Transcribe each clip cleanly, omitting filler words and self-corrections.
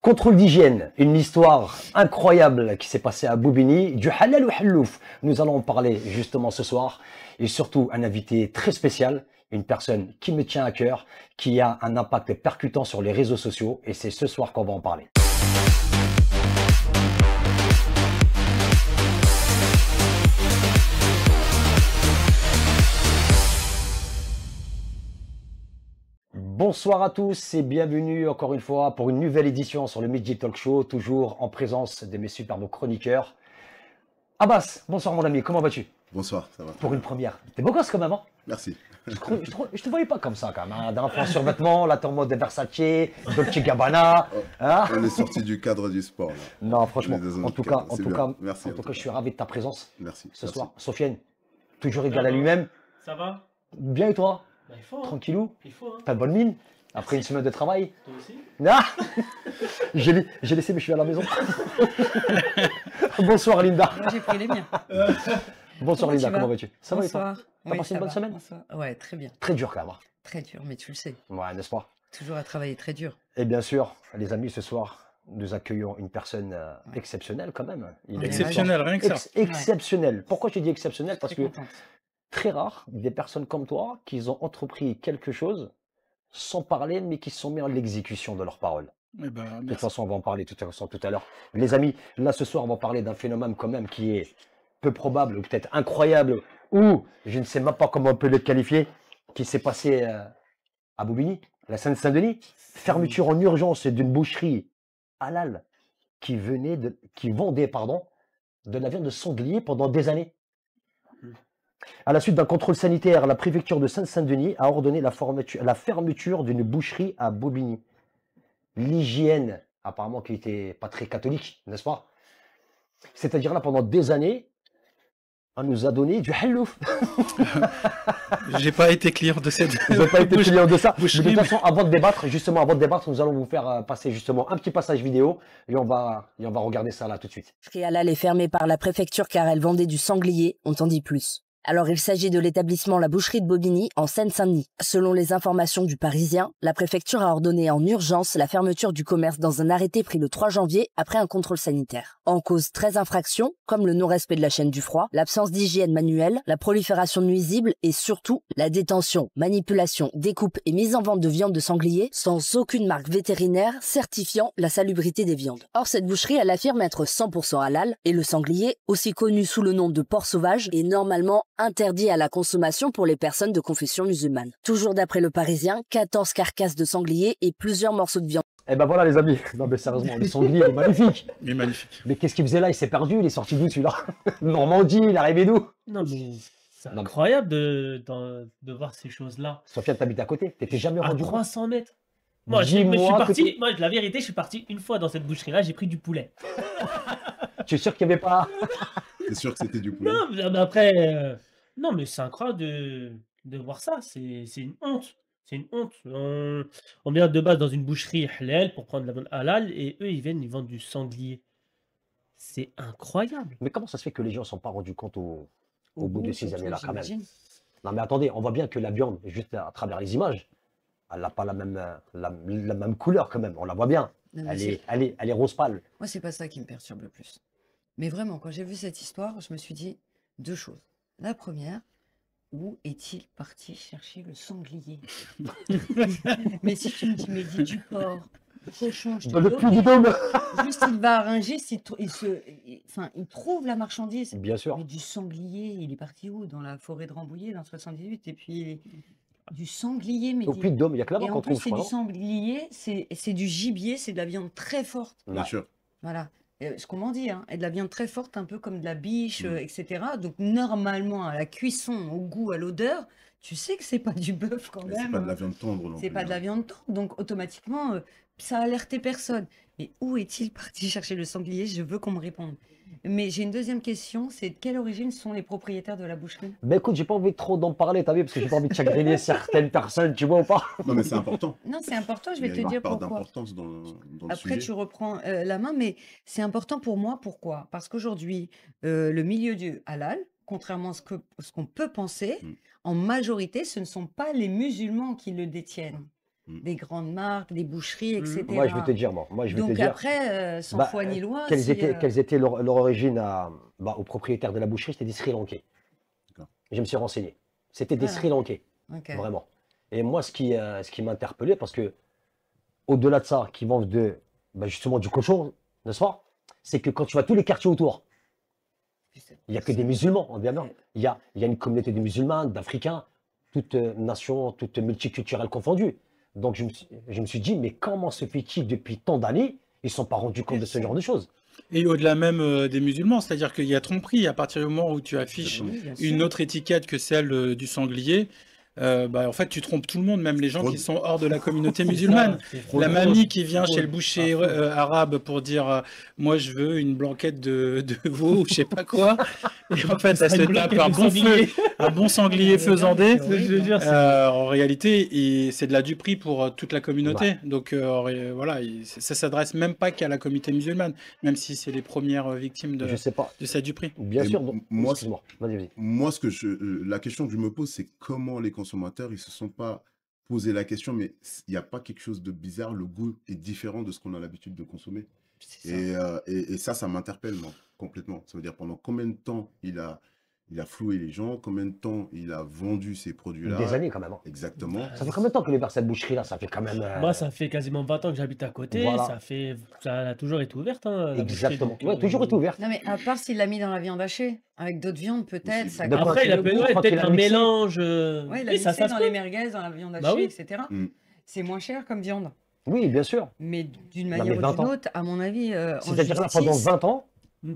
Contrôle d'hygiène, une histoire incroyable qui s'est passée à Bobigny, du halal ou hallouf. Nous allons en parler justement ce soir et surtout un invité très spécial, une personne qui me tient à cœur, qui a un impact percutant sur les réseaux sociaux et c'est ce soir qu'on va en parler. Bonsoir à tous et bienvenue encore une fois pour une nouvelle édition sur le Midget Talk Show, toujours en présence de mes superbes chroniqueurs. Abbas, bonsoir mon ami, comment vas-tu? Bonsoir, ça va. Pour une première. T'es beau gosse quand même, hein? Merci. Je te voyais pas comme ça quand même, hein? D'un point survêtement, là t'es en mode Versace, Dolce Gabbana. Hein? On est sorti du cadre du sport. Là. Non, franchement, en tout cas, Merci, je suis ravi de ta présence Merci. ce soir. Sofiane, toujours égal à lui-même. Ça va? Bien et toi? Bah, il faut, hein. Tranquillou? Il faut, hein. T'as bonne mine? Après une semaine de travail? Toi aussi? Ah j'ai laissé, mais je suis à la maison. Bonsoir Linda. Moi, j'ai pris les miens. Bonsoir Comment Linda, tu vas? comment vas-tu? Ça va et toi? Bonsoir. T'as Oui, passé ça une bonne va. semaine? Bonsoir. Ouais, très bien. Très dur quand même. Très dur, mais tu le sais. Ouais, n'est-ce pas? Toujours à travailler très dur. Et bien sûr, les amis, ce soir, nous accueillons une personne exceptionnelle quand même. On est Exceptionnel, rien que ça. Exceptionnelle. Pourquoi je dis exceptionnelle? Parce Très que contente. très rare des personnes comme toi qui ont entrepris quelque chose sans parler, mais qui se sont mis en l'exécution de leurs paroles. Eh ben, De toute merci. façon, on va en parler tout à l'heure. Les amis, là ce soir, on va parler d'un phénomène quand même qui est peu probable, ou peut-être incroyable, ou je ne sais même pas comment on peut le qualifier, qui s'est passé à Bobigny, la Seine-Saint-Denis. Fermeture en urgence d'une boucherie halal qui vendait, de la viande de sanglier pendant des années. À la suite d'un contrôle sanitaire, la préfecture de Seine-Saint-Denis a ordonné la fermeture d'une boucherie à Bobigny. L'hygiène, apparemment, qui n'était pas très catholique, n'est-ce pas? C'est-à-dire là, pendant des années, on nous a donné du hallouf. J'ai pas été client de cette. Vous n'avez pas été client de ça. Mais boucherie, de toute façon, avant de débattre, nous allons vous faire passer justement un petit passage vidéo et on va regarder ça là tout de suite. La boucherie halal est fermée par la préfecture car elle vendait du sanglier, on t'en dit plus. Alors il s'agit de l'établissement La Boucherie de Bobigny en Seine-Saint-Denis. Selon les informations du Parisien, la préfecture a ordonné en urgence la fermeture du commerce dans un arrêté pris le 3 janvier après un contrôle sanitaire. En cause 13 infractions, comme le non-respect de la chaîne du froid, l'absence d'hygiène manuelle, la prolifération de nuisibles et surtout la détention, manipulation, découpe et mise en vente de viande de sanglier sans aucune marque vétérinaire certifiant la salubrité des viandes. Or cette boucherie, elle affirme être 100% halal et le sanglier, aussi connu sous le nom de porc sauvage, est normalement interdit à la consommation pour les personnes de confession musulmane. Toujours d'après le Parisien, 14 carcasses de sanglier et plusieurs morceaux de viande. Eh ben voilà les amis. Non mais sérieusement, le sanglier est magnifique. Il est magnifique. Mais qu'est-ce qu'il faisait là? Il s'est perdu, il est sorti d'où celui-là? Normandie, il est arrivé d'où? Non, mais c'est Non, mais- incroyable de voir ces choses-là. Sofiane, t'habites à côté, t'étais jamais À rendu compte? 300 mètres. Moi, Dis-moi je suis que parti. Moi, la vérité, je suis parti une fois dans cette boucherie-là, j'ai pris du poulet. Tu es sûr qu'il n'y avait pas... C'est sûr que c'était du poulet. Non, mais après. Non, mais c'est incroyable de voir ça. C'est une honte. C'est une honte. On vient de base dans une boucherie halal pour prendre la viande halal et eux, ils vendent du sanglier. C'est incroyable. Mais comment ça se fait que les gens ne sont pas rendus compte au bout de ces surtout, années-là quand même? j'imagine. Non mais attendez, on voit bien que la viande, juste à travers les images, elle n'a pas la même couleur quand même, on la voit bien. Non, mais Elle est rose pâle. moi, c'est pas ça qui me perturbe le plus. Mais vraiment, quand j'ai vu cette histoire, je me suis dit deux choses. La première, où est-il parti chercher le sanglier? Mais si tu me dis, mais dis du porc, du cochon, je te Dans le donne, puits du dôme. juste il va arranger, il trouve la marchandise. Bien sûr. Mais du sanglier, il est parti où? Dans la forêt de Rambouillet, dans 78. Et puis, du sanglier, mais Au puits de dôme, il n'y a que là-bas et qu'on en plus, trouve, je c'est du crois, non? sanglier, c'est du gibier, c'est de la viande très forte. Bien Ouais. sûr. Voilà. Ce qu'on m'en dit, hein. Et de la viande très forte, un peu comme de la biche, Mm. etc. Donc, normalement, à la cuisson, au goût, à l'odeur, tu sais que c'est pas du bœuf quand Mais c'est même. pas de la viande tendre non C'est plus. pas de la hein. viande tendre. Donc, automatiquement, ça a alerté personne. Mais où est-il parti chercher le sanglier? Je veux qu'on me réponde. Mais j'ai une deuxième question, c'est de quelle origine sont les propriétaires de la boucherie? Ben écoute, j'ai pas envie trop d'en parler, t'as vu, parce que j'ai pas envie de chagriner certaines personnes, tu vois ou pas? Non, mais c'est important. Non, c'est important, je Il y vais a te une dire part pourquoi. d'importance dans le Après, sujet. tu reprends la main, mais c'est important pour moi. Pourquoi? Parce qu'aujourd'hui, le milieu du halal, contrairement à ce qu'on peut penser, Mm. en majorité, ce ne sont pas les musulmans qui le détiennent. des grandes marques, des boucheries, Mhm. etc. Moi, je vais te dire, moi, je vais te Donc dire, après, sans bah, foi ni loi, quelles si, étaient leur origine au propriétaire de la boucherie, c'était des Sri Lankais. D'accord. Je me suis renseigné. C'était des Voilà. Sri Lankais, ok. vraiment. Et moi, ce qui m'a interpellé, parce que au-delà de ça, qui vendent justement du cochon, n'est-ce pas? C'est que quand tu vas tous les quartiers autour, il n'y a que des musulmans, on est bien d'accord. Il y a une communauté de musulmans, d'Africains, toutes nations, toutes multiculturelles confondues. Donc je me suis dit, mais comment se fait-il depuis tant d'années, ils ne se sont pas rendus compte de ce genre de choses? Et au-delà même des musulmans, c'est-à-dire qu'il y a tromperie à partir du moment où tu affiches Oui, bien une sûr. autre étiquette que celle du sanglier. En fait, tu trompes tout le monde, même les gens qui sont hors de la communauté musulmane. La mamie qui vient chez le boucher arabe pour dire moi je veux une blanquette de veau ou je sais pas quoi. Et en fait, elle se tape un bon sanglier faisandé. Je veux dire, En réalité, c'est de la duperie pour toute la communauté. Donc voilà, ça s'adresse même pas qu'à la communauté musulmane, même si c'est les premières victimes Je sais pas. de cette duperie. Bien Et sûr. Donc, moi, excuse-moi. Vas-y. Moi, la question que je me pose, c'est comment les consommateurs, ils se sont pas posé la question, mais il n'y a pas quelque chose de bizarre, le goût est différent de ce qu'on a l'habitude de consommer. C'est ça. Et ça m'interpelle, moi, complètement. Ça veut dire pendant combien de temps il a floué les gens, combien de temps il a vendu ces produits-là. Des années quand même. Exactement. Ça fait combien de temps que les vers cette boucherie-là? Ça fait quand même. moi, ça fait quasiment 20 ans que j'habite à côté. Voilà. Ça a toujours été ouverte. Hein, la Exactement. boucherie, donc, Ouais, toujours été ouverte. Non, mais à part s'il l'a mis dans la viande hachée, avec d'autres viandes, peut-être. Ça De quoi Après, il a le peut-être goût, ouais, quand peut-être il a un mixé. mélange. Ouais, il a oui, ça mixé se dans peut. les merguez, dans la viande hachée, Bah oui. etc. Mm. C'est moins cher comme viande. Oui, bien sûr. Mais d'une Non, manière mais 20 ou d'une ans. autre, à mon avis, en C'est-à-dire là, pendant justice, 20 ans,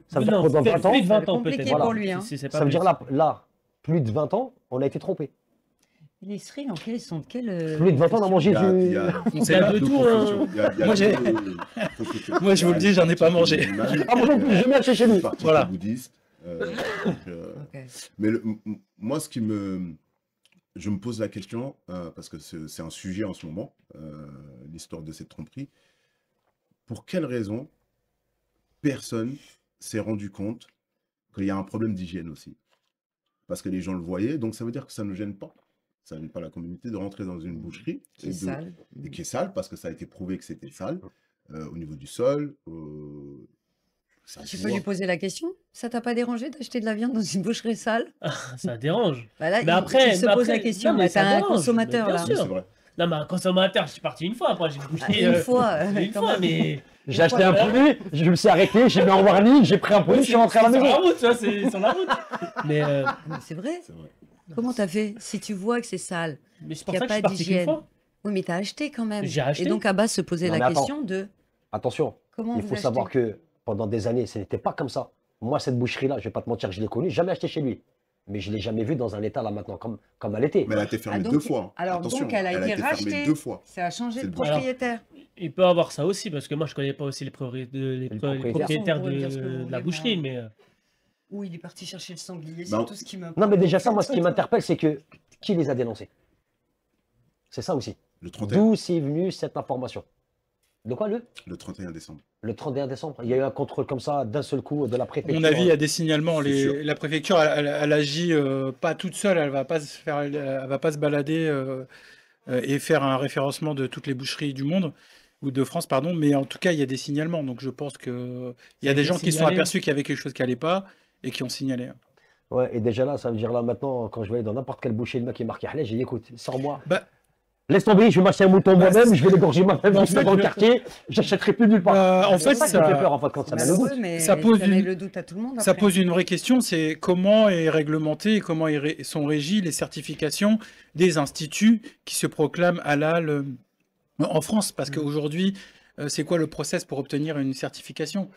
ça veut dire Non, que dans fait 20 ans, plus de 20 ça va ans être compliqué peut-être. pour lui, hein. C'est pas ça veut dire plus. là, plus de 20 ans, on a été trompé. les Sri Lankais, ils sont de quelle Plus de 20 ans, on a mangé Il y a- il y du. a- Il y a de deux tout. confusions. Hein. Il y a Moi, j'ai- deux confusions. Moi, je vous le dis, j'en ai pas mangé. Ah, moi non plus, j'ai jamais acheté chez lui. Parti Voilà. bouddhiste. Donc, Ok. mais moi, je me pose la question, parce que c'est un sujet en ce moment, l'histoire de cette tromperie. Pour quelle raison personne s'est rendu compte qu'il y a un problème d'hygiène aussi? Parce que les gens le voyaient, donc ça veut dire que ça ne gêne pas. Ça ne gêne pas la communauté de rentrer dans une boucherie Qui est sale. et qui est sale, parce que ça a été prouvé que c'était sale, au niveau du sol. Ça Tu se peux voit. lui poser la question? Ça t'a pas dérangé d'acheter de la viande dans une boucherie sale? Ça dérange. Bah là, Mais après, il se pose la après- question. non, mais Bah, ça t'as un dérange, consommateur mais bien là. sûr. C'est vrai. Non, mais un consommateur, je suis parti une fois. Après, j'ai Ah, bouché. une fois. Une quand fois, même. mais. J'ai acheté un produit, je me suis arrêté, j'ai mis en warning, j'ai pris un produit, je suis rentré à la Sur la maison. route, tu vois, c'est sur la route. Mais, Mais c'est vrai. C'est vrai. Comment t'as fait? Si tu vois que c'est sale, mais c'est pour qu'il ça n'y a que je suis pas parti qu'une d'hygiène. fois. Oui, mais t'as acheté quand même. J'ai acheté. Et donc Abbas se posait Non, la mais attends. question de Attention, comment il vous faut achetez? savoir que pendant des années, ce n'était pas comme ça. Moi, cette boucherie-là, je vais pas te mentir, je l'ai connue, jamais acheté chez lui. Mais je l'ai jamais vue dans un état là maintenant, comme elle était. Mais elle a été fermée Ah, donc- deux fois. alors, Attention, donc, elle a été été rachetée. fermée deux fois. Ça a changé C'est de le problème. propriétaire. Il peut avoir ça aussi, parce que moi, je connais pas aussi les propriétaires. propriétaires Vous pouvez dire ce que vous de la voulez, boucherie, moi. mais. Où il est parti chercher le sanglier, c'est Bah, tout ce qui me. Non, mais déjà ça, moi, ce qui m'interpelle, c'est que qui les a dénoncés? C'est ça aussi. Le 31, D'où c'est venu cette information? De quoi le 31 décembre. le 31 décembre? Il y a eu un contrôle comme ça, d'un seul coup, de la À préfecture. mon avis, il y a des signalements. C'est sûr. La préfecture, elle agit pas toute seule. Elle va pas se balader et faire un référencement de toutes les boucheries du monde ou de France, pardon. Mais en tout cas, il y a des signalements. Donc, je pense que il y a Ça a des été gens qui se sont signalé. aperçus qu'il y avait quelque chose qui allait pas et qui ont signalé. Ouais, et déjà là, ça veut dire là maintenant, quand je vais aller dans n'importe quelle boucherie, le mec qui est marqué Halal, j'ai dit écoute, sors-moi. Bah, Laisse tomber, je vais m'acheter un mouton moi-même, je vais l'égorger moi-même En je vais fait, dans le quartier, j'achèterai plus nulle part. en C'est fait, ça qui me fait ça, peur en fait quand ça m'a le Malheureux, doute. mais ça pose met une- le doute à tout le monde. ça après. pose une vraie question, c'est comment est réglementé et comment sont régies les certifications des instituts qui se proclament halal en France. Parce qu'aujourd'hui, c'est quoi le process pour obtenir une certification?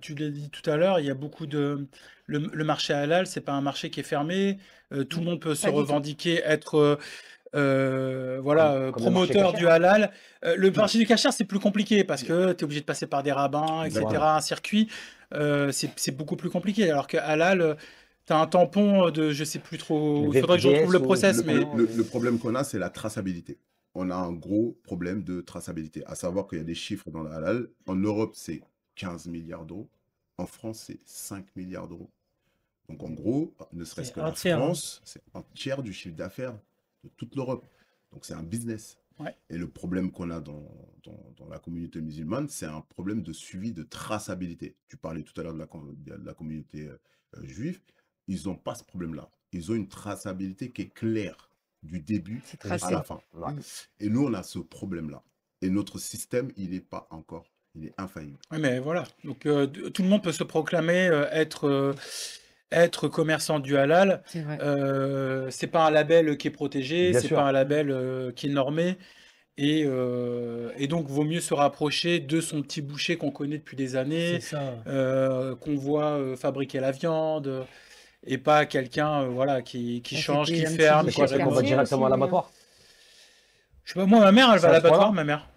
Tu l'as dit tout à l'heure, il y a beaucoup de... Le marché halal, c'est pas un marché qui est fermé. Tout le monde peut se Pas du tout. revendiquer être voilà, Comme le marché promoteur cachère. du halal. Le marché du cachère, c'est plus compliqué parce que tu es obligé de passer par des rabbins, etc., Voilà. un circuit. C'est beaucoup plus compliqué. Alors que halal, tu as un tampon de, je sais plus trop, il Le faudrait que je retrouve le VPS ou process, mais Le problème qu'on a, c'est la traçabilité. On a un gros problème de traçabilité. À savoir qu'il y a des chiffres dans le halal. En Europe, c'est 15 milliards d'euros. En France, c'est 5 milliards d'euros. Donc en gros, ne serait-ce C'est que un la tiers, hein. France, c'est un tiers du chiffre d'affaires de toute l'Europe. Donc c'est un business. Ouais. Et le problème qu'on a dans la communauté musulmane, c'est un problème de suivi, de traçabilité. Tu parlais tout à l'heure de la communauté juive. Ils n'ont pas ce problème-là. Ils ont une traçabilité qui est claire du début C'est à tracé. la fin. Ouais. Et nous, on a ce problème-là. Et notre système, il n'est pas encore, il est infaillible. Ouais, mais voilà. Donc, tout le monde peut se proclamer être commerçant du halal. C'est vrai. C'est pas un label qui est protégé, Bien c'est sûr. pas un label qui est normé. Et donc, vaut mieux se rapprocher de son petit boucher qu'on connaît depuis des C'est années, ça. qu'on voit fabriquer la viande, et pas quelqu'un voilà, qui Ouais, change, c'était qui un petit ferme, C'est qui quoi, boucher c'est qu'on va quartier directement à aussi, l'abattoir? Je sais pas, moi, ma mère, elle C'est va à à ce l'abattoir, point-là?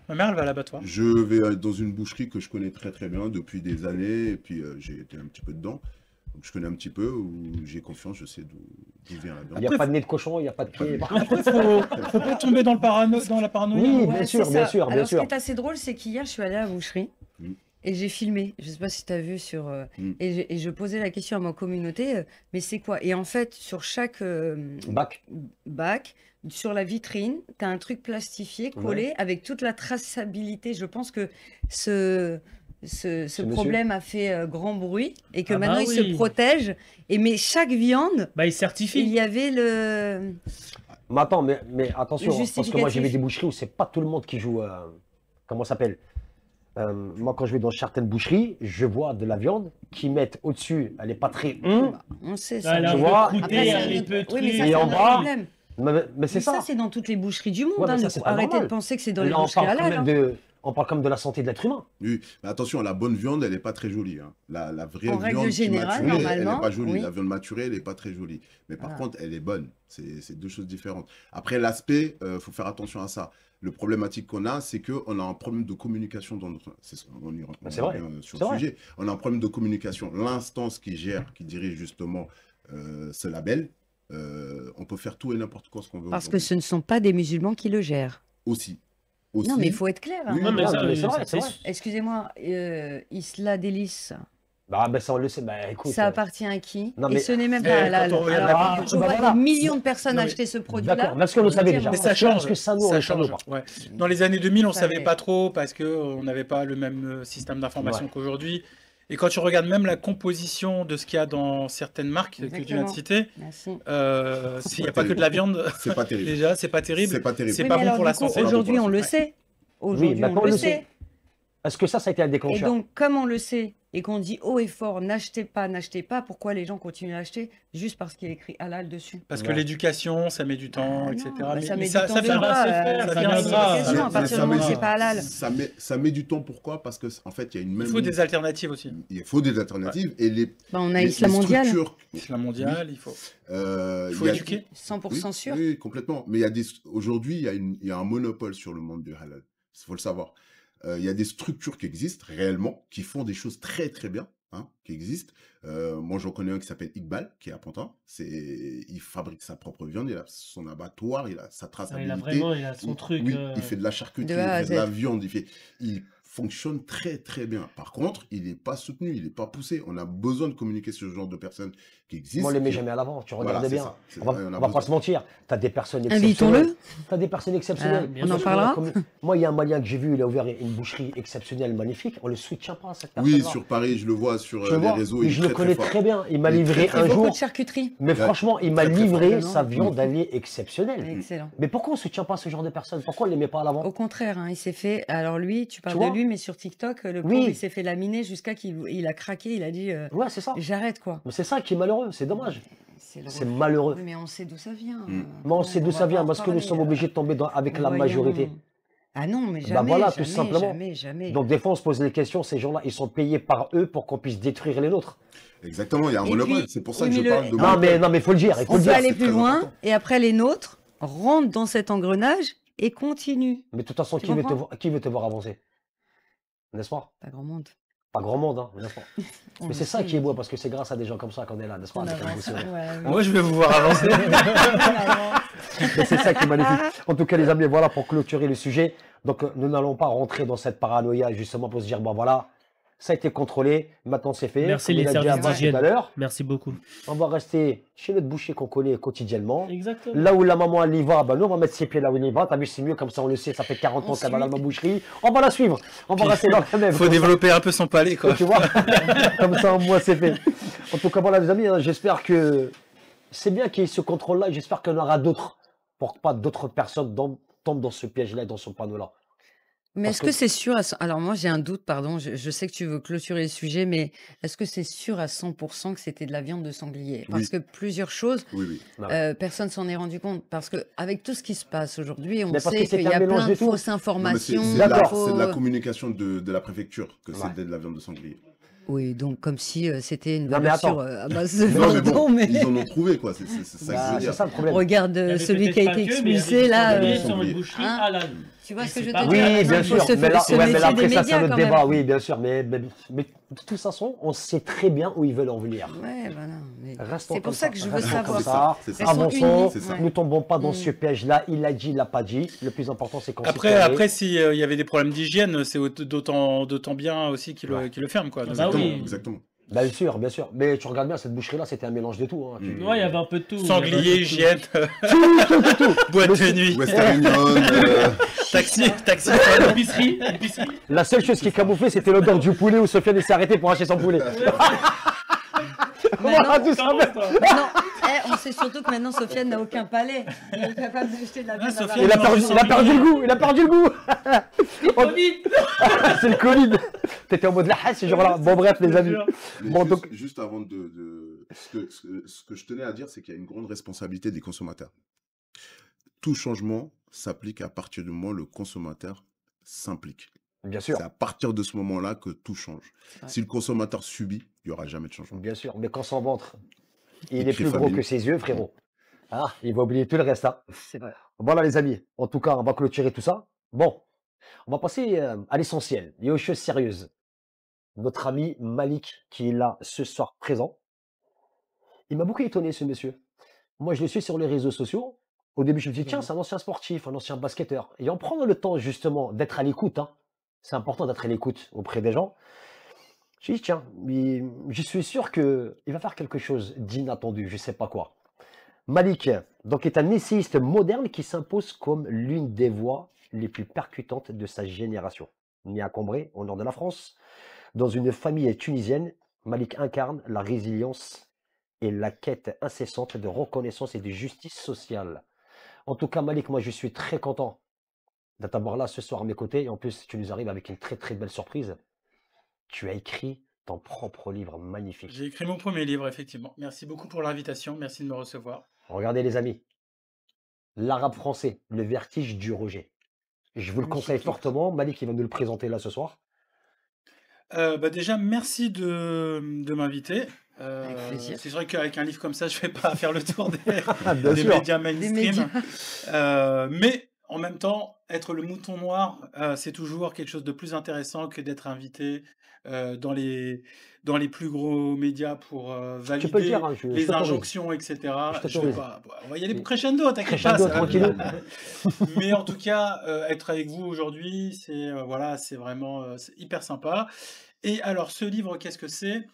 ma mère, elle va à l'abattoir. Je vais dans une boucherie que je connais très très bien depuis des années, et puis j'ai été un petit peu dedans. Donc je connais un petit peu, où j'ai confiance, je sais d'où vient la Il viande. n'y a pas de nez de cochon, il n'y a pas de pied. Après, faut pas tomber dans la paranoïa. Oui, hein. bien Ouais, sûr, c'est bien ça. sûr, bien Alors, ce sûr. qui est assez drôle, c'est qu'hier, je suis allée à la boucherie Mm. et j'ai filmé. Je sais pas si tu as vu sur. Mm. Et je posais la question à ma communauté, mais c'est quoi? Et en fait, sur chaque Bac. bac, sur la vitrine, tu as un truc plastifié collé avec toute la traçabilité. Je pense que ce monsieur. problème a fait grand bruit et que Ah bah maintenant il se oui. protège. Mais chaque viande, Bah, il il certifie. y avait le. Mais attends, mais attention, Le hein, parce que moi j'ai vu justificatif. des boucheries où c'est pas tout le monde qui joue. Comment ça s'appelle? Moi, quand je vais dans certaines boucheries, je vois de la viande qui mettent au-dessus, elle n'est pas très. On sait Ah, ça. elle est un Tu peu vois, croûtée, Après, c'est elle est un peu autre- oui, mais truc. ça, Et c'est en un autre bas, problème. Mais c'est Mais ça, ça. c'est dans toutes les boucheries du monde. Ouais, mais hein. ça, Ne c'est pas arrêtez de normal. penser que c'est dans les Là, on boucheries parle quand halal. même hein. on parle comme de la santé de l'être humain. Oui, mais attention, la bonne viande, elle n'est pas très jolie. Hein. La vraie En règle viande qui générale, maturée, elle normalement, n'est pas jolie. oui. La viande maturée, elle n'est pas très jolie. Mais par Voilà. contre, elle est bonne. C'est deux choses différentes. Après, l'aspect, faut faire attention à ça. Le problématique qu'on a, c'est qu'on a un problème de communication dans notre. C'est vrai, revient sur c'est le vrai. sujet. On a un problème de communication. L'instance qui gère, qui dirige justement ce label, on peut faire tout et n'importe quoi ce qu'on veut. Parce que aujourd'hui. ce ne sont pas des musulmans qui le gèrent. Aussi. Non, mais il faut être clair. hein. Oui, Non, mais Non, ça, mais c'est vrai, ça, c'est vrai. Excusez-moi, Isla Délice, Bah, ça, on le sait. Bah, écoute. ça appartient à qui? non, Et mais- ce n'est même Eh, pas halal. quand on regarde Alors, la- je bah, vois voilà. des millions de personnes Non, mais- acheter ce produit-là. D'accord, parce qu'on le savait déjà. Mais ça Est-ce change. que ça, nous, on Ça le savait ou change. pas? Ouais. Dans les années 2000, on ne Ça savait l'est. pas trop parce qu'on n'avait pas le même système d'information Ouais. qu'aujourd'hui. Et quand tu regardes même la composition de ce qu'il y a dans certaines marques que tu viens de Exactement. citer, Merci. s'il n'y a pas que de la viande, C'est pas terrible. déjà, c'est pas terrible. C'est pas terrible. C'est Oui, pas mais bon alors, pour la du coup, santé. aujourd'hui, on le Ouais. sait. Aujourd'hui, maintenant, on le sait. Est-ce que ça a été un Et déclencheur? donc, comme on le sait et qu'on dit haut et fort, n'achetez pas, pourquoi les gens continuent à acheter juste parce qu'il est écrit halal dessus? Parce que Ouais. l'éducation, ça met du temps, Ah etc. non, bah, ça met du ça temps fait de ça quoi, va se faire, ça ça viendra. viendra. À partir du moment où c'est pas halal. Ça met du temps, pourquoi? Parce que en fait, il y a une Il même. faut des alternatives aussi. Il faut des alternatives et les. Bah, on a les Islam mondial, structures, Islam mondial, il faut il faut y a- éduquer. 100% sûr. Oui, complètement. Mais aujourd'hui, il y a un monopole sur le monde du halal. Il faut le savoir. Il y a des structures qui existent réellement, qui font des choses très très bien, hein, qui existent. Moi, j'en connais un qui s'appelle Iqbal, qui est à Pantin. Il fabrique sa propre viande, il a son abattoir, il a sa Ah, traçabilité. il a son truc. Oui, il fait de la charcuterie, de A à il fait de la Z. viande, il fonctionne très très bien. Par contre, il n'est pas soutenu, il n'est pas poussé. On a besoin de communiquer sur ce genre de personnes qui existent. Moi, on les met qui- jamais à l'avant, tu Voilà, regardais c'est bien. ça. C'est- On va, on a on va besoin. pas se mentir, tu as des personnes exceptionnelles. Invitons-le. Tu as des personnes exceptionnelles. bien On en sûr. parlera. Moi, il y a un Malien que j'ai vu, il a ouvert une boucherie exceptionnelle, magnifique. On le soutient pas, cette personne-là. Oui, sur Paris, je le vois sur Je le les vois, réseaux. mais il est je le très, connais fort. très bien. Il m'a Il est livré très, un très Beaucoup jour. de charcuterie. Mais Ouais. franchement, il m'a Très, très livré fort. sa viande, elle est exceptionnelle. Excellent. Mais pourquoi on ne soutient pas ce genre de personnes? Pourquoi on ne les met pas à l'avant? Au contraire, hein, il s'est fait. Alors lui, tu parles Tu vois de lui, mais sur TikTok, le Oui. pauvre, il s'est fait laminer jusqu'à qu'il a craqué. Il a dit Ouais, c'est ça. j'arrête quoi. Mais c'est ça qui est malheureux, c'est dommage. C'est le C'est refus. malheureux. Oui, mais on sait d'où ça vient. Mais on sait d'où ça vient, parce que nous sommes obligés de tomber avec la majorité. Ah non, mais Bah jamais. voilà, tout jamais, simplement. Jamais. Donc des fois, on se pose les questions, ces gens-là, ils sont payés par eux pour qu'on puisse détruire les nôtres. Exactement, il y a un Et monopole. puis- C'est pour ça oui, que je mais parle de Non, monopole. mais il faut le dire, il faut on le peut dire. aller c'est plus très loin, important. et après les nôtres rentrent dans cet engrenage et continuent. Mais de toute façon, Tu qui veut comprends qui veut te voir avancer? N'est-ce pas? Pas grand monde. Pas grand monde, hein, n'est-ce pas? On Mais le c'est ça sait. qui est beau, parce que c'est grâce à des gens comme ça qu'on est là, n'est-ce pas? On avec avance. vous, c'est vrai. Ouais, Moi, je vais vous voir avancer. Mais c'est ça qui est magnifique. En tout cas, les amis, voilà pour clôturer le sujet. Donc, nous n'allons pas rentrer dans cette paranoïa justement pour se dire, bon voilà, Ça a été contrôlé, maintenant c'est fait. Merci Comme les il a dit services Abbas tout d'hygiène. à l'heure, Merci beaucoup. on va rester chez notre boucher qu'on connaît quotidiennement. Exactement. Là où la maman elle y va, ben nous on va mettre ses pieds là où elle y va. T'as vu, c'est mieux, comme ça on le sait, ça fait 40 On ans qu'elle va à la suit. boucherie. On va la suivre, on va Puis, rester dans la même. Faut comme ça. développer un peu son palais, quoi. Tu vois, comme ça, moi, c'est fait. En tout cas, voilà, les amis, hein, j'espère que c'est bien qu'il y ait ce contrôle-là. J'espère qu'il y en aura d'autres pour que pas d'autres personnes tombent dans ce piège-là et dans ce panneau-là. Mais Parce est-ce que c'est sûr Alors moi j'ai un doute, pardon, je sais que tu veux clôturer le sujet, mais est-ce que c'est sûr à 100% que c'était de la viande de sanglier? Parce Oui. que plusieurs choses, Oui, oui. personne s'en est rendu compte. Parce que avec tout ce qui se passe aujourd'hui, on Mais parce que sait c'est qu'il y un a mélange plein de de tout. fausses Non, mais informations. c'est de la, D'accord. c'est de la faux- communication de la préfecture que Ouais. c'était de la viande de sanglier. Oui, donc comme si c'était une Non, mais valeur attends. sûre à base de Non, mais viande, bon, mais ils en ont trouvé, quoi. C'est ça que je Bah, veux c'est dire. ça le problème. regarde Il y avait celui peut-être qui a pas été que, mais il y avait expulsé des là. sangliers euh, sur une sanglier. boucherie Hein halal. Tu vois Et ce que c'est je pas te vrai. dis? Oui, bien Il faut sûr. se Mais là, se ouais, mais méfier là, des après, ça, c'est médias un autre quand même. débat. Oui, bien sûr. Mais de toute façon, on sait très bien où ils veulent en venir. Ouais, voilà. mais Restons C'est comme pour ça que je veux restons savoir. comme ça. C'est ça. Restons Avançons. unis. C'est ça. Ouais. Ne tombons pas dans Mm. ce piège-là. Il l'a dit, il l'a pas dit. Le plus important, c'est qu'on s'y Après, connaît. après, s'il y avait des problèmes d'hygiène, c'est d'autant bien aussi qu'il Ouais. le ferme, quoi. Ah bah Exactement, oui. exactement. Bien sûr, bien sûr. Mais tu regardes bien, cette boucherie-là, c'était un mélange de tout. Hein. Mm. Ouais, il y avait un peu de tout. Sanglier, Il y avait un peu de tout. hygiène, boîte de nuit, Western Union, taxi. Épicerie, épicerie. La seule chose qui camouflait, c'était l'odeur du poulet où Sofiane s'est arrêté pour acheter son poulet. Voilà, Maintenant, tout simplement. maintenant, on sait surtout que maintenant Sofiane n'a aucun palais. Il est capable d'acheter de la viande. Sofiane, Il a perdu le goût, il a perdu le goût. C'est le Covid. T'étais en mode la hasse ce jour-là. Bon, bref, les amis. mais Bon, juste, donc- juste avant ce que je tenais à dire, c'est qu'il y a une grande responsabilité des consommateurs. Tout changement s'applique à partir du moment où le consommateur s'implique. Bien sûr, C'est à partir de ce moment-là que tout change. Ouais. Si le consommateur subit, il n'y aura jamais de changement. bien sûr. Mais quand son ventre, il Il est crie plus gros famine. que ses yeux, frérot. Ah, il va oublier tout le reste. Hein. C'est vrai. Voilà, les amis. En tout cas, on va clôturer tout ça. Bon, on va passer à l'essentiel et aux choses sérieuses. Notre ami Malik, qui est là ce soir présent, il m'a beaucoup étonné, ce monsieur. Moi, je le suis sur les réseaux sociaux. Au début, je me dis, tiens, c'est un ancien sportif, un ancien basketteur. Et en prenant le temps, justement, d'être à l'écoute, hein, c'est important d'être à l'écoute auprès des gens. Je dis, tiens, je suis sûr qu'il va faire quelque chose d'inattendu, je ne sais pas quoi. Malik, donc, est un essayiste moderne qui s'impose comme l'une des voix les plus percutantes de sa génération. Né à Combray, au nord de la France, dans une famille tunisienne, Malik incarne la résilience et la quête incessante de reconnaissance et de justice sociale. En tout cas, Malik, moi, je suis très content de t'avoir là ce soir à mes côtés. Et en plus, tu nous arrives avec une très, très belle surprise. Tu as écrit ton propre livre magnifique. J'ai écrit mon premier livre, effectivement. Merci beaucoup pour l'invitation. Merci de me recevoir. Regardez, les amis. L'arabe français, le vertige du rejet. Je vous le conseille Magnifique. fortement. Malik, il va nous le présenter là ce soir. Déjà, merci de m'inviter. Avec plaisir. C'est vrai qu'avec un livre comme ça, je ne vais pas faire le tour des Bien sûr. médias Des mainstream. médias. Mais en même temps, être le mouton noir, c'est toujours quelque chose de plus intéressant que d'être invité dans les plus gros médias pour Tu peux le valider dire, hein, je les t'autorise. injonctions, etc. Je Je vais t'autorise. pas, on va y aller crescendo, t'inquiète pas. Crescendo, ça va tranquillou. venir. Mais en tout cas, être avec vous aujourd'hui, c'est voilà, c'est vraiment c'est hyper sympa. Et alors, ce livre, qu'est-ce que c'est?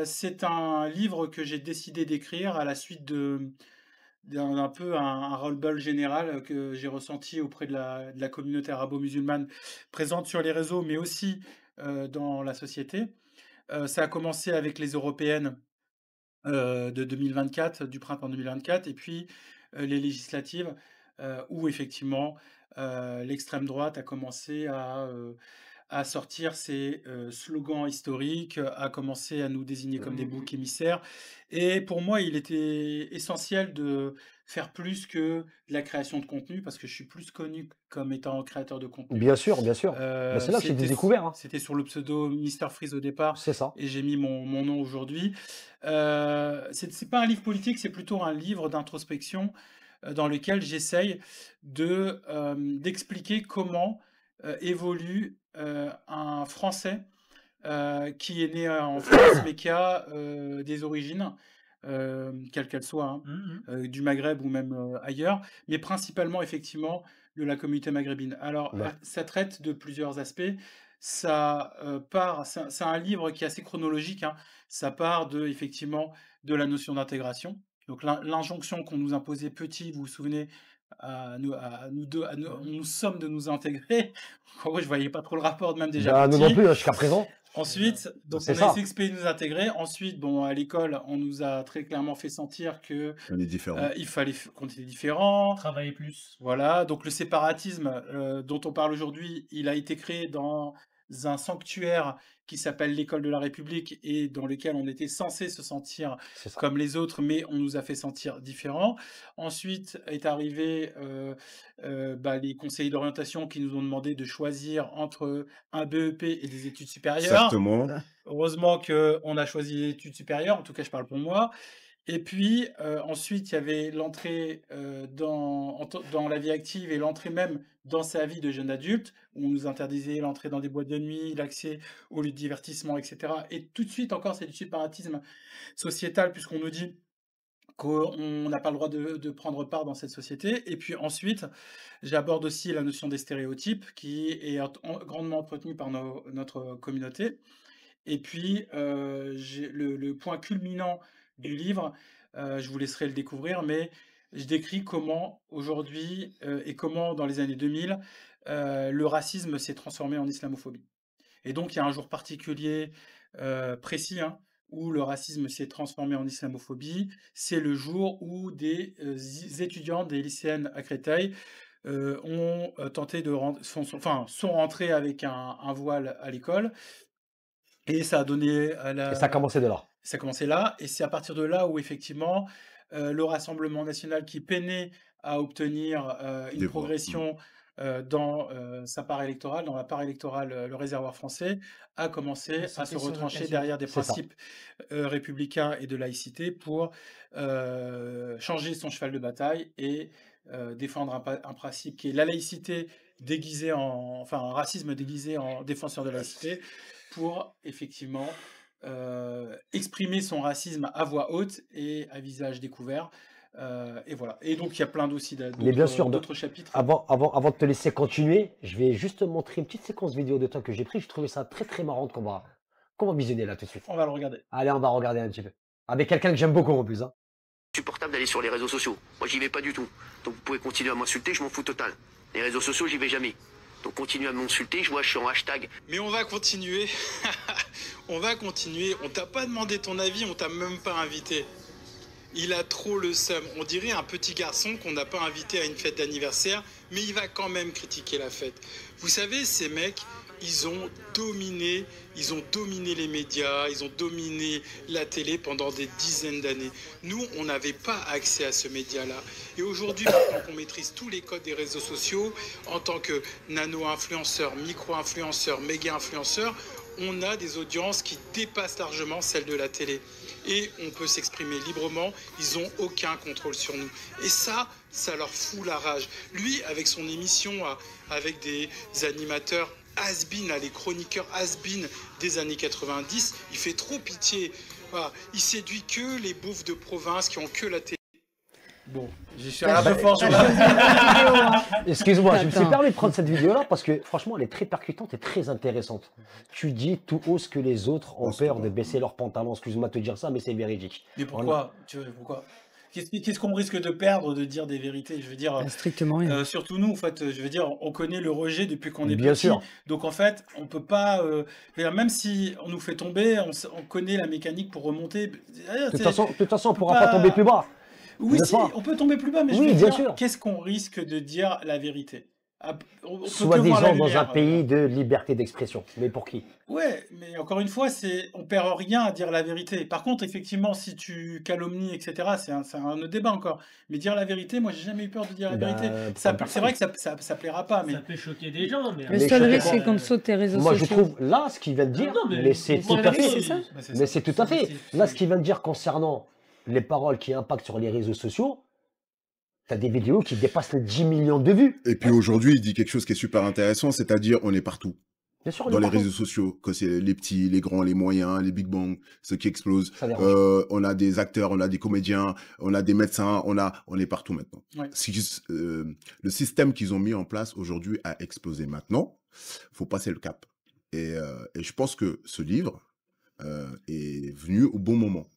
C'est un livre que j'ai décidé d'écrire à la suite d'un peu un roll-ball général que j'ai ressenti auprès de la communauté arabo-musulmane présente sur les réseaux, mais aussi dans la société. Ça a commencé avec les européennes de 2024, du printemps 2024, et puis les législatives, où effectivement l'extrême droite a commencé à sortir ses slogans historiques, a commencé à nous désigner comme des boucs émissaires. Et pour moi, il était essentiel de faire plus que de la création de contenu, parce que je suis plus connu comme étant créateur de contenu. Bien sûr, bien sûr. Bah, c'est là que j'ai C'était découvert. Hein. c'était sur le pseudo Mr Freeze au départ, C'est ça. et j'ai mis mon nom aujourd'hui. C'est pas un livre politique, c'est plutôt un livre d'introspection dans lequel j'essaye d'expliquer comment évolue un Français qui est né en France, mais qui a des origines, quelles qu'elles soient, hein, du Maghreb ou même ailleurs, mais principalement effectivement de la communauté maghrébine. Alors, Ouais. ça traite de plusieurs aspects. ça part, c'est un livre qui est assez chronologique, hein. Ça part effectivement de la notion d'intégration. Donc l'injonction qu'on nous imposait petit, vous vous souvenez, à nous deux, nous sommes de nous intégrer. En gros, je voyais pas trop le rapport même déjà Bah, nous non petit. plus, jusqu'à présent. Ensuite, donc C'est on a ça. essayé de nous intégrer. Ensuite, bon, à l'école, on nous a très clairement fait sentir que On est différents. il fallait qu'on était différents. Travailler plus. Voilà, donc le séparatisme dont on parle aujourd'hui, il a été créé dans un sanctuaire qui s'appelle l'école de la République et dans lequel on était censé se sentir C'est ça. comme les autres, mais on nous a fait sentir différents. Ensuite est arrivé les conseillers d'orientation qui nous ont demandé de choisir entre un BEP et des études supérieures. Exactement. Heureusement qu'on a choisi les études supérieures, en tout cas je parle pour moi. Et puis ensuite, il y avait l'entrée dans la vie active et l'entrée même dans sa vie de jeune adulte, où on nous interdisait l'entrée dans des boîtes de nuit, l'accès aux lieux de divertissement, etc. Et tout de suite encore, c'est du séparatisme sociétal, puisqu'on nous dit qu'on n'a pas le droit de prendre part dans cette société. Et puis ensuite, j'aborde aussi la notion des stéréotypes, qui est grandement entretenue par notre communauté. Et puis, le point culminant du livre, je vous laisserai le découvrir, mais je décris comment aujourd'hui et comment dans les années 2000, le racisme s'est transformé en islamophobie. Et donc, il y a un jour particulier précis où le racisme s'est transformé en islamophobie. C'est le jour où des étudiantes, des lycéennes à Créteil, ont tenté sont rentrées avec un voile à l'école. Et ça a donné Et ça a commencé de là. ça a commencé là, et c'est à partir de là où effectivement le Rassemblement national qui peinait à obtenir une Des voix. progression dans sa part électorale, dans la part électorale, le réservoir français, a commencé Ouais, à c'était se sur retrancher l'occasion. derrière des C'est ça. principes républicains et de laïcité pour changer son cheval de bataille et défendre un principe qui est la laïcité déguisée enfin un racisme déguisé en défenseur de laïcité, pour effectivement exprimer son racisme à voix haute et à visage découvert. Et voilà. Et donc il y a plein aussi Mais bien sûr, d'autres chapitres. avant de te laisser continuer, je vais juste te montrer une petite séquence vidéo de toi que j'ai pris. Je trouvais ça très très marrant qu'on va visionner là tout de suite. On va le regarder. Allez, on va regarder un petit peu. Avec quelqu'un que j'aime beaucoup en plus. Hein. Supportable d'aller sur les réseaux sociaux. Moi, j'y vais pas du tout. Donc, vous pouvez continuer à m'insulter, je m'en fous total. Les réseaux sociaux, j'y vais jamais. Donc, continuez à m'insulter, je suis en hashtag. Mais on va continuer. On va continuer. On t'a pas demandé ton avis, on t'a même pas invité. Il a trop le seum. On dirait un petit garçon qu'on n'a pas invité à une fête d'anniversaire, mais il va quand même critiquer la fête. Vous savez, ces mecs, ils ont dominé les médias, ils ont dominé la télé pendant des dizaines d'années. Nous, on n'avait pas accès à ce média-là. Et aujourd'hui, maintenant qu'on maîtrise tous les codes des réseaux sociaux, en tant que nano-influenceur, micro-influenceur, méga-influenceur, on a des audiences qui dépassent largement celles de la télé. Et on peut s'exprimer librement, ils n'ont aucun contrôle sur nous. Et ça leur fout la rage. Lui, avec son émission, avec des animateurs has-been, les chroniqueurs has-been des années 90, il fait trop pitié. Voilà. Il séduit que les beaufs de province qui ont que la télé. Bon, je suis un peu fort sur T'as la... choisi la vidéo, hein. Excuse-moi, je me suis Attends. permis de prendre cette vidéo-là parce que franchement, elle est très percutante et très intéressante. Tu dis tout haut ce que les autres ont peur de baisser leurs pantalons. Excuse-moi de te dire ça, mais c'est véridique. Mais pourquoi pourquoi Qu'est-ce qu'on risque de perdre de dire des vérités? Je veux dire, Ah, strictement rien. surtout nous, en fait, je veux dire, on connaît le rejet depuis qu'on est Bien petit. sûr. Donc en fait, on peut pas, je veux dire, même si on nous fait tomber, on connaît la mécanique pour remonter. De toute façon, on ne pourra pas- pas tomber plus bas. Oui, n'est-ce si, pas on peut tomber plus bas, mais je Oui, veux bien dire, sûr. qu'est-ce qu'on risque de dire la vérité? On peut que voir la Soi-disant dans lumière, un pays de liberté d'expression. Mais pour qui? Ouais, mais encore une fois, on perd rien à dire la vérité. Par contre, effectivement, si tu calomnies, etc., c'est un autre débat encore. Mais dire la vérité, moi, j'ai jamais eu peur de dire la Bah, vérité. pourquoi C'est vrai que ça plaira pas, mais Ça peut choquer des gens, mais... Le Mais seul je risque, sais c'est qu'on te saute tes réseaux Moi, je sociaux. trouve là ce qu'il vient de dire, Non, mais c'est pour tout la à fait. vérité, c'est ça. Bah, Mais c'est tout à fait. c'est- Là, ce qu'il vient de dire concernant les paroles qui impactent sur les réseaux sociaux, t'as des vidéos qui dépassent les 10 millions de vues. Et puis aujourd'hui, il dit quelque chose qui est super intéressant, c'est-à-dire on est partout. Bien sûr, Dans les partout. réseaux sociaux, que c'est les petits, les grands, les moyens, les big bang, ceux qui explosent. Ça dérange. On a des acteurs, on a des comédiens, on a des médecins, on est partout maintenant. Ouais. Le système qu'ils ont mis en place aujourd'hui a explosé. Maintenant, faut passer le cap. Et je pense que ce livre est venu au bon moment.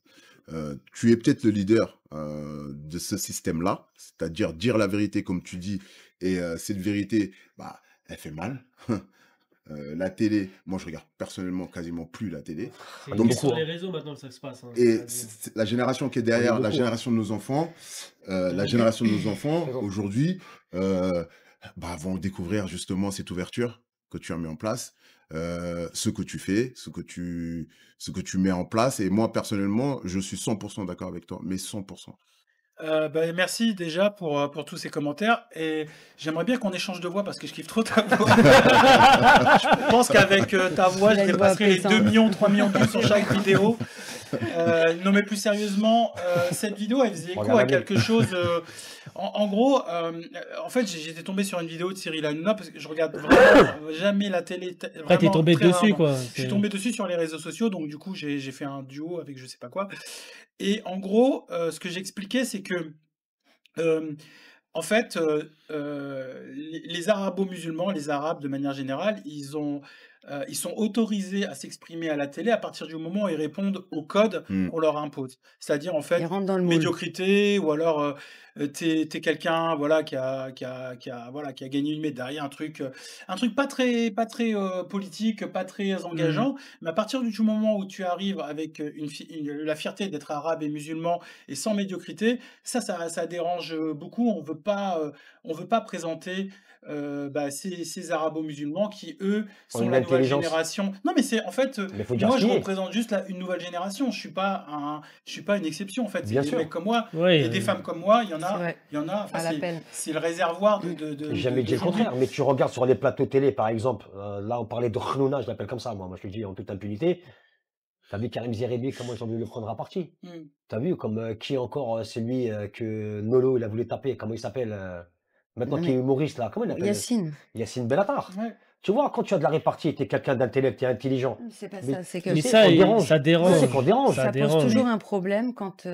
Tu es peut-être le leader de ce système-là, c'est-à-dire dire la vérité comme tu dis, et cette vérité, bah, elle fait mal. La télé, moi je regarde personnellement quasiment plus la télé. C'est Donc, sur beaucoup, les hein. réseaux maintenant que ça se passe. Hein, Et c'est la génération qui est On est derrière, la beaucoup, hein. génération de nos enfants, la génération de nos enfants aujourd'hui, bah, vont découvrir justement cette ouverture que tu as mis en place, ce que tu fais, ce que tu mets en place. Et moi personnellement, je suis 100% d'accord avec toi, mais 100%. Bah, merci déjà pour tous ces commentaires et j'aimerais bien qu'on échange de voix parce que je kiffe trop ta voix. Je pense qu'avec ta voix, Il a je une voix dépasserai les 2 apaisante. millions, 3 millions de vues sur chaque vidéo. Non mais plus sérieusement, cette vidéo elle faisait écho Regarde à la mienne. quelque chose. En gros, en fait j'étais tombé sur une vidéo de Cyril Hanouna parce que je regarde vraiment jamais la télé, Après, t'es vraiment tombé très dessus, rarement. quoi. Je suis tombé dessus sur les réseaux sociaux, donc du coup j'ai fait un duo avec je sais pas quoi. Et en gros, ce que j'expliquais, c'est que euh, en fait, les arabo-musulmans, les arabes de manière générale, ils sont autorisés à s'exprimer à la télé à partir du moment où ils répondent au code Hmm. qu'on leur impose. C'est-à-dire, en Ils fait, rentrent dans le moule. médiocrité, ou alors t'es quelqu'un voilà, voilà, qui a gagné une médaille, un truc pas très politique, pas très engageant, mais à partir du moment où tu arrives avec la fierté d'être arabe et musulman et sans médiocrité, ça dérange beaucoup. On veut pas présenter bah, ces arabo-musulmans qui, eux, Ont sont une la nouvelle intelligence. génération. Non, mais c'est en fait, Mais faut dire moi, ce je qui est. représente juste une nouvelle génération. Je suis pas une exception, en fait. C'est Bien des sûr. mecs comme moi Ouais, et des femmes comme moi. C'est vrai, Enfin, à l'appel. c'est le réservoir J'ai jamais dit le d'aujourd'hui. contraire, mais tu regardes sur les plateaux télé, par exemple, là on parlait de Khnouna, je l'appelle comme ça, moi je te dis en toute impunité. T'as vu Karim Zeribi, comment ils ont voulu le prendre à partie? Mm. T'as vu comme qui encore celui que Nolo il a voulu taper, comment il s'appelle maintenant Non, qui est mais humoriste là, comment il appelle Yacine, Yacine Bellatar. Ouais. Tu vois, quand tu as de la répartie, t'es quelqu'un d'intellect, t'es intelligent. c'est pas Mais ça, c'est que Mais tu sais ça, qu'on dérange. ça Tu sais dérange. qu'on dérange. Ça ça pose dérange. toujours un problème quand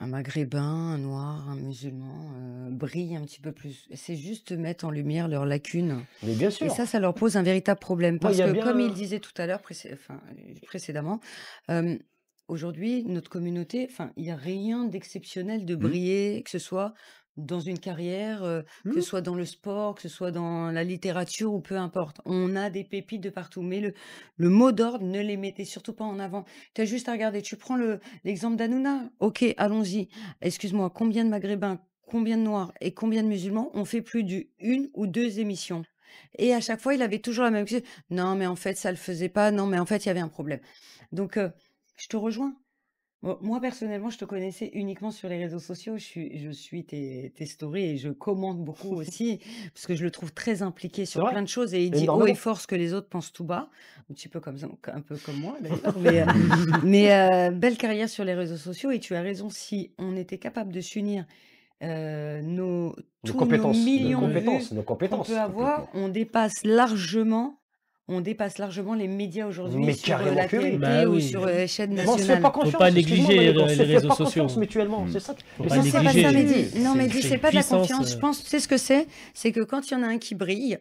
un maghrébin, un noir, un musulman brille un petit peu plus. C'est juste mettre en lumière leurs lacunes. Mais bien Et sûr. ça leur pose un véritable problème. Moi, Parce il y a que, bien. comme il disait tout à l'heure, précédemment, aujourd'hui, notre communauté, il n'y a rien d'exceptionnel de Hmm. briller, que ce soit dans une carrière, que ce Hmm. soit dans le sport, que ce soit dans la littérature ou peu importe. On a des pépites de partout. Mais le mot d'ordre, ne les mettez surtout pas en avant. Tu as juste à regarder. Tu prends l'exemple d'Hanouna. Ok, allons-y. Excuse-moi, combien de Maghrébins, combien de Noirs et combien de musulmans ont fait plus d'une ou deux émissions? Et à chaque fois, il avait toujours la même excuse. Non, mais en fait, ça le faisait pas. Non, mais en fait, il y avait un problème. Donc, je te rejoins. Moi, personnellement, je te connaissais uniquement sur les réseaux sociaux. Je suis tes stories et je commente beaucoup aussi parce que je le trouve très impliqué C'est sur vrai, plein de choses et il dit haut et énormément. fort ce que les autres pensent tout bas. Un petit peu comme ça, un peu comme moi d'ailleurs. Mais belle carrière sur les réseaux sociaux et tu as raison. Si on était capable de s'unir Nos tous nos compétences, nos millions de vues compétences, nos qu'on compétences. peut avoir, on dépasse largement les médias aujourd'hui Mais sur carrément la que oui. TNT Bah ou oui. sur chaîne Mais on se fait nationale. pas Faut confiance. pas Excuse-moi, négliger Maléco, on se les fait réseaux pas sociaux. confiance mutuellement. Hmm. C'est ça. Faut Mais pas ça, C'est c'est pas ça, négliger. Mehdi. Non, C'est Mehdi, c'est c'est une pas de la puissance. confiance. Je pense, tu sais ce que c'est? C'est que quand il y en a un qui brille,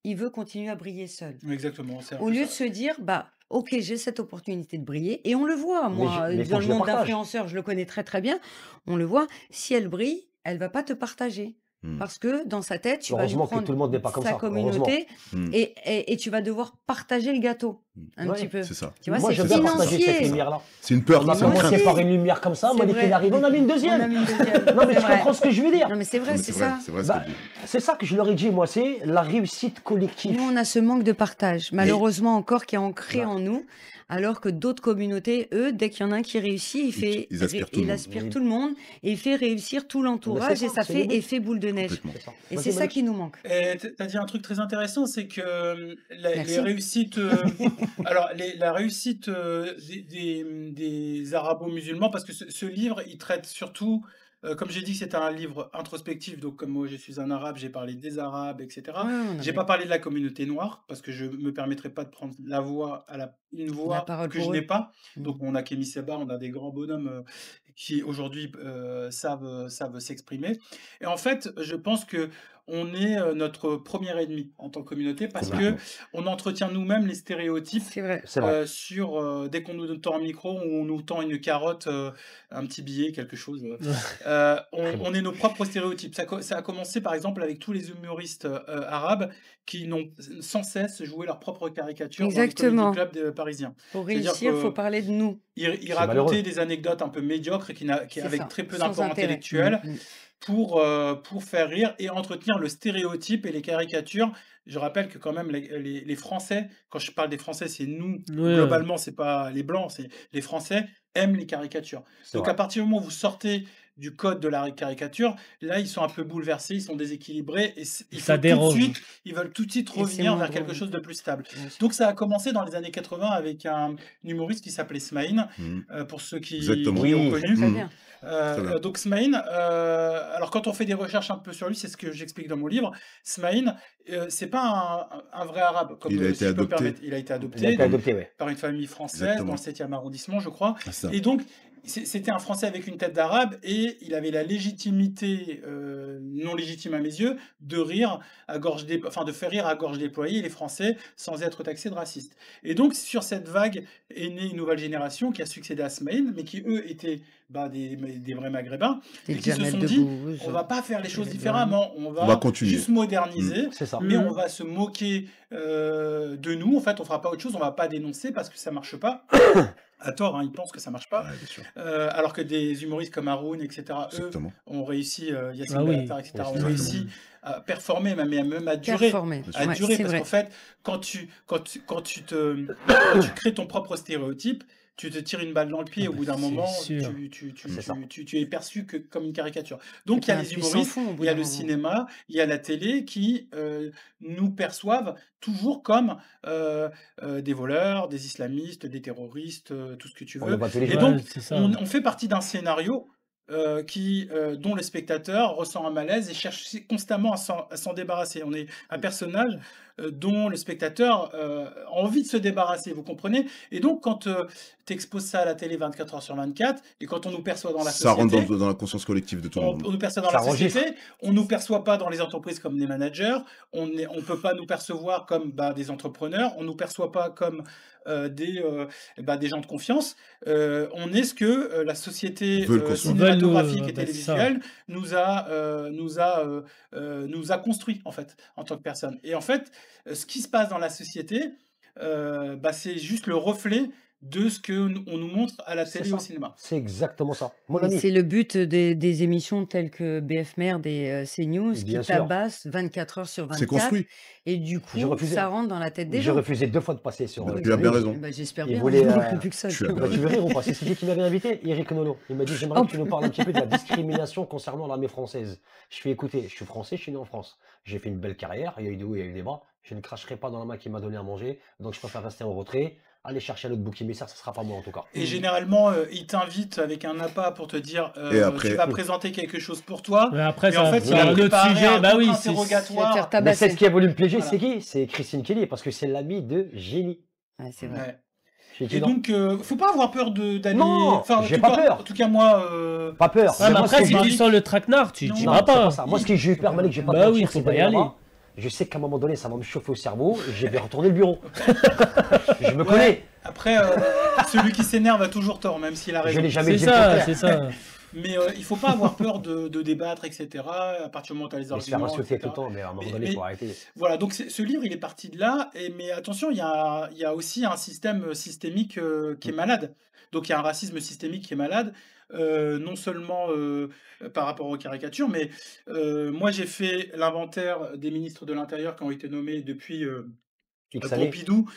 il veut continuer à briller seul. Exactement, c'est un Au peu lieu de ça. se dire, bah, ok, j'ai cette opportunité de briller, et on le voit, Mais moi, mais faut dans que le je le monde partage. d'influenceurs, je le connais très très bien, on le voit, si elle brille, elle va pas te partager. Hmm. Parce que dans sa tête, tu vas lui Heureusement que tout prendre le monde n'est pas comme sa ça. Heureusement. communauté Hmm. et tu vas devoir partager le gâteau, un Ouais. petit peu. C'est ça. Tu vois, Moi, c'est j'aime bien partager cette financier. lumière-là. C'est une peur, On a c'est une Moi crainte. commencé aussi. par une lumière comme ça, C'est Malik il vrai. arrive, on a mis une On a deuxième. mis une deuxième. Non, mais C'est tu vrai. comprends ce que je veux dire. Non, mais c'est Non, vrai, mais c'est c'est vrai, ça. c'est vrai ce Bah, que tu dis. c'est ça que je leur ai dit, moi, c'est la réussite collective. Nous, on a ce manque de partage, malheureusement encore, qui est ancré Bah, en nous, alors que d'autres communautés, eux, dès qu'il y en a un qui réussit, Ils aspirent tout le il monde. aspire Oui. tout le monde et il fait réussir tout Mais c'est l'entourage et ça, ça c'est le fait but. effet boule de neige. Complètement. C'est ça. Et Vas-y, c'est ça Malik. qui nous manque. Et tu as dit un truc très intéressant, c'est que les Merci. réussites, alors la réussite des arabo-musulmans, parce que ce livre, il traite surtout, comme j'ai dit que c'était un livre introspectif, donc comme moi je suis un arabe, j'ai parlé des arabes, etc. Ouais, non, J'ai mais pas parlé de la communauté noire, parce que je me permettrais pas de prendre une la voix parole que je pour n'ai eux. pas. Mm. Donc on a Kémy Seba, on a des grands bonhommes qui aujourd'hui savent s'exprimer. Et en fait, je pense que on est notre premier ennemi en tant que communauté parce que Complètement. on entretient nous-mêmes les stéréotypes C'est vrai. C'est vrai. dès qu'on nous tend un micro ou on nous tend une carotte, un petit billet, quelque chose. Très bon. On est nos propres stéréotypes. Ça a commencé par exemple avec tous les humoristes arabes qui n'ont sans cesse joué leur propre caricature dans les Exactement. comédie clubs parisiens. Pour C'est-à-dire réussir, il faut que parler de nous. ils C'est racontaient malheureux. des anecdotes un peu médiocres C'est avec ça, très peu sans d'import intérêt. intellectuel Mm. pour faire rire et entretenir le stéréotype et les caricatures. Je rappelle que quand même les Français, quand je parle des Français, c'est nous, Ouais, globalement, c'est pas les Blancs, c'est les Français aiment les caricatures. C'est Donc vrai. à partir du moment où vous sortez du code de la caricature, là ils sont un peu bouleversés, ils sont déséquilibrés et Ça dérange. ils veulent tout de suite Et c'est revenir moins vers quelque drôle. chose de plus stable. Bien sûr. Donc ça a commencé dans les années 80 avec un humoriste qui s'appelait Smaïn, pour ceux Exactement. qui ont Oui, connu. Très bien. Très bien. Donc Smaïn, alors quand on fait des recherches un peu sur lui, c'est ce que j'explique dans mon livre, Smaïn, c'est pas un vrai arabe, comme Il a si été je peux me adopté. permettre. Il a été Il a adopté été adopté, ouais. par une famille française Exactement. dans le 7e arrondissement, je crois. C'est ça. Et donc, c'était un Français avec une tête d'arabe et il avait la légitimité, non légitime à mes yeux, de rire de faire rire à gorge déployée les Français sans être taxé de raciste. Et donc, sur cette vague est née une nouvelle génération qui a succédé à Smaïn, mais qui eux étaient des vrais Maghrébins Des et qui se Jamel sont dit Debbouze. on va pas faire les choses Jamel différemment, on On va va continuer. juste moderniser. C'est ça. Mais Mhm. on va se moquer de nous, en fait, on fera pas autre chose, on va pas dénoncer parce que ça marche pas. À tort, hein, ils pensent que ça marche pas. Ouais, bien sûr. Alors que des humoristes comme Haroun, etc., eux, Exactement. ont réussi, Yassine Ah oui. Bellatar, etc., ont Exactement. réussi à performer, même à durer. Performer. Bien sûr. À Ouais, durer, c'est parce vrai. qu'en fait, quand tu crées ton propre stéréotype, tu te tires une balle dans le pied. Au bout d'un C'est moment, sûr. C'est ça. tu es perçu que comme une caricature. Donc, il y C'est a un les puissant humoristes, fond au bout il y a d'un le moment. cinéma, il y a la télé qui nous perçoivent toujours comme des voleurs, des islamistes, des terroristes, tout ce que tu On veux. le voit tous les Et jours. donc, Ouais, c'est ça. on fait partie d'un scénario dont le spectateur ressent un malaise et cherche constamment à s'en débarrasser. On est un personnage dont le spectateur a envie de se débarrasser, vous comprenez? Et donc, quand tu exposes ça à la télé 24 heures sur 24, et quand on nous perçoit dans la Ça rentre société, dans la conscience collective de tout le on monde. nous perçoit dans Ça la enregistre. société, on nous perçoit pas dans les entreprises comme des managers, on peut pas nous percevoir comme des entrepreneurs, on nous perçoit pas comme des gens de confiance. On est ce que la société Veulent qu'on soit. cinématographique et Veulent nous, c'est ça. télévisuelle nous a construit en fait en tant que personne. Et en fait, ce qui se passe dans la société, c'est juste le reflet de ce que on nous montre à la C'est télé et au ça. cinéma. C'est exactement ça. Mon Mais ami, c'est le but des émissions telles que BF Merde et CNews qui bien sûr, tabassent 24 heures sur C'est 24 construit. et du j'ai coup, refusé. ça rentre dans la tête des J'ai gens. refusé 2 fois de passer sur Bah, Oui, tu as bah bien oui. raison. Bah, j'espère Il bien. voulait. J'en peux plus que ça. Tu as tu bien vois. Bah, tu veux rire ou pas? C'est celui qui m'avait invité, Eric Nolot. Il m'a dit j'aimerais Oh, que tu nous parles un petit peu de la discrimination concernant l'armée française. Je fais écouter, je suis français, je suis né en France. J'ai fait une belle carrière, il y a eu des hauts, il y a eu des bas. Je ne cracherai pas dans la main qui m'a donné à manger, donc je préfère rester en retrait. Aller chercher un autre bouc émissaire, ça sera pas moi en tout cas. Et généralement, il t'invite avec un appât pour te dire Et après- tu vas présenter quelque chose pour toi. Mais après, Mais en fait, c'est il a un autre préparé sujet. un Bah oui, contre c'est. Tu vas te faire interrogatoire. Mais tabasser. celle qui a voulu me piéger, Voilà. c'est qui? C'est Christine Kelly, parce que c'est l'amie de Génie. Ouais, c'est vrai. Ouais. J'ai dit Et non. donc, faut pas avoir peur d'aller. Non, Enfin, en j'ai tout pas cas- peur. En tout cas, moi. Pas peur. Ouais, mais Moi, ce après, que si je tu dis- sens le traquenard, tu Non, iras c'est pas. ça. Moi, ce que j'ai eu peur, Malik, je vais pas Bah te oui, mentir, faut c'est pas y d'aller aller. là-bas. Je sais qu'à un moment donné, ça va me chauffer au cerveau. Je vais retourner le bureau. Je me Ouais. connais. Après, celui qui s'énerve a toujours tort, même s'il a Je raison. l'ai jamais C'est dit le ça, contraire. c'est ça. Mais il faut pas avoir peur de débattre, etc. À partir du moment où tu as les Mais se faire arguments, insulter etc. tout le temps, mais à un moment Mais- donné, il mais- faut arrêter. Voilà, donc ce livre, il est parti de là. Mais attention, il y a aussi un système systémique qui est malade. Donc il y a un racisme systémique qui est malade, non seulement par rapport aux caricatures, mais moi j'ai fait l'inventaire des ministres de l'Intérieur qui ont été nommés depuis X années. Pompidou.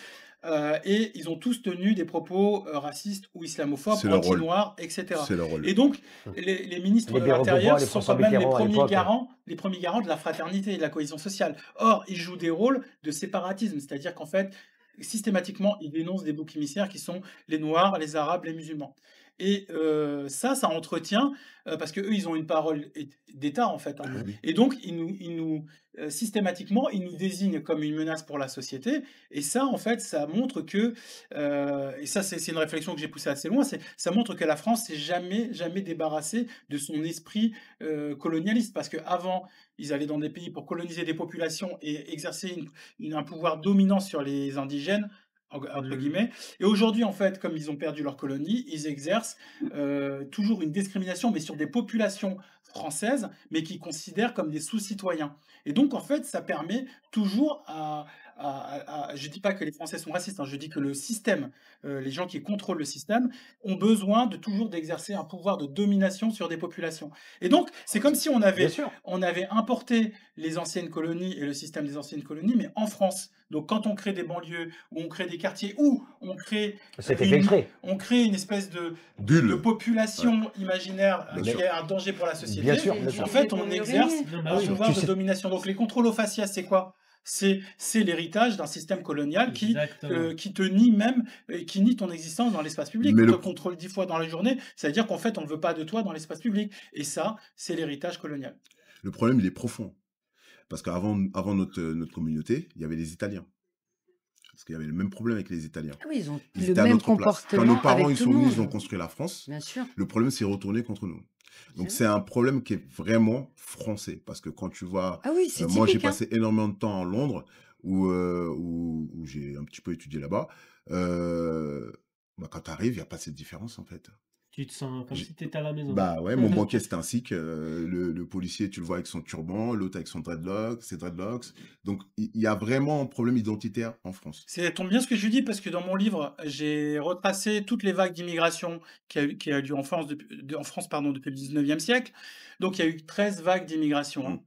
Et ils ont tous tenu des propos racistes ou islamophobes, C'est leur rôle. anti-noirs, etc. C'est leur rôle. Et donc, les ministres Les de Bérégovois, l'Intérieur les sont François quand même Mitterrand à l'époque. les premiers garants de la fraternité et de la cohésion sociale. Or, ils jouent des rôles de séparatisme, c'est-à-dire qu'en fait, systématiquement, ils dénoncent des boucs émissaires qui sont les Noirs, les Arabes, les musulmans. Et ça entretient, parce qu'eux, ils ont une parole d'État, en fait. Hein. Ah oui. Et donc, systématiquement, ils nous désignent comme une menace pour la société. Et ça, en fait, ça montre que, et ça, c'est une réflexion que j'ai poussée assez loin, ça montre que la France s'est jamais débarrassée de son esprit colonialiste. Parce qu'avant, ils allaient dans des pays pour coloniser des populations et exercer un pouvoir dominant sur les indigènes, entre guillemets. Et aujourd'hui, en fait, comme ils ont perdu leur colonie, ils exercent toujours une discrimination, mais sur des populations françaises, mais qui considèrent comme des sous-citoyens. Et donc, en fait, ça permet toujours je dis pas que les Français sont racistes, hein, je dis que le système, les gens qui contrôlent le système, ont besoin toujours d'exercer un pouvoir de domination sur des populations. Et donc, c'est comme si on avait importé les anciennes colonies et le système des anciennes colonies, mais en France. Donc, quand on crée des banlieues, ou on crée des quartiers, ou on crée une espèce de population imaginaire qui est un danger pour la société, en fait, on exerce un pouvoir de domination. Donc, les contrôles au faciès, c'est quoi ? C'est l'héritage d'un système colonial qui te nie même, qui nie ton existence dans l'espace public. On te contrôle 10 fois dans la journée, c'est-à-dire qu'en fait, on ne veut pas de toi dans l'espace public. Et ça, c'est l'héritage colonial. Le problème, il est profond. Parce qu'avant notre communauté, il y avait les Italiens. Parce qu'il y avait le même problème avec les Italiens. Ah oui, ils ont le même comportement. Quand nos parents ils sont venus, ils ont construit la France. Bien sûr. Le problème s'est retourné contre nous. Donc c'est un problème qui est vraiment français. Parce que quand tu vois... Ah oui, c'est moi, j'ai typique, hein. passé énormément de temps à Londres, où j'ai un petit peu étudié là-bas. Quand tu arrives, il n'y a pas cette différence, en fait. Tu te sens comme si tu étais à la maison. Bah ouais, mon banquier, c'est un sikh. Le policier, tu le vois avec son turban, l'autre avec ses dreadlocks. Donc, il y a vraiment un problème identitaire en France. Ça tombe bien ce que je dis, parce que dans mon livre, j'ai retracé toutes les vagues d'immigration qui a eu lieu en France, depuis le 19e siècle. Donc, il y a eu 13 vagues d'immigration.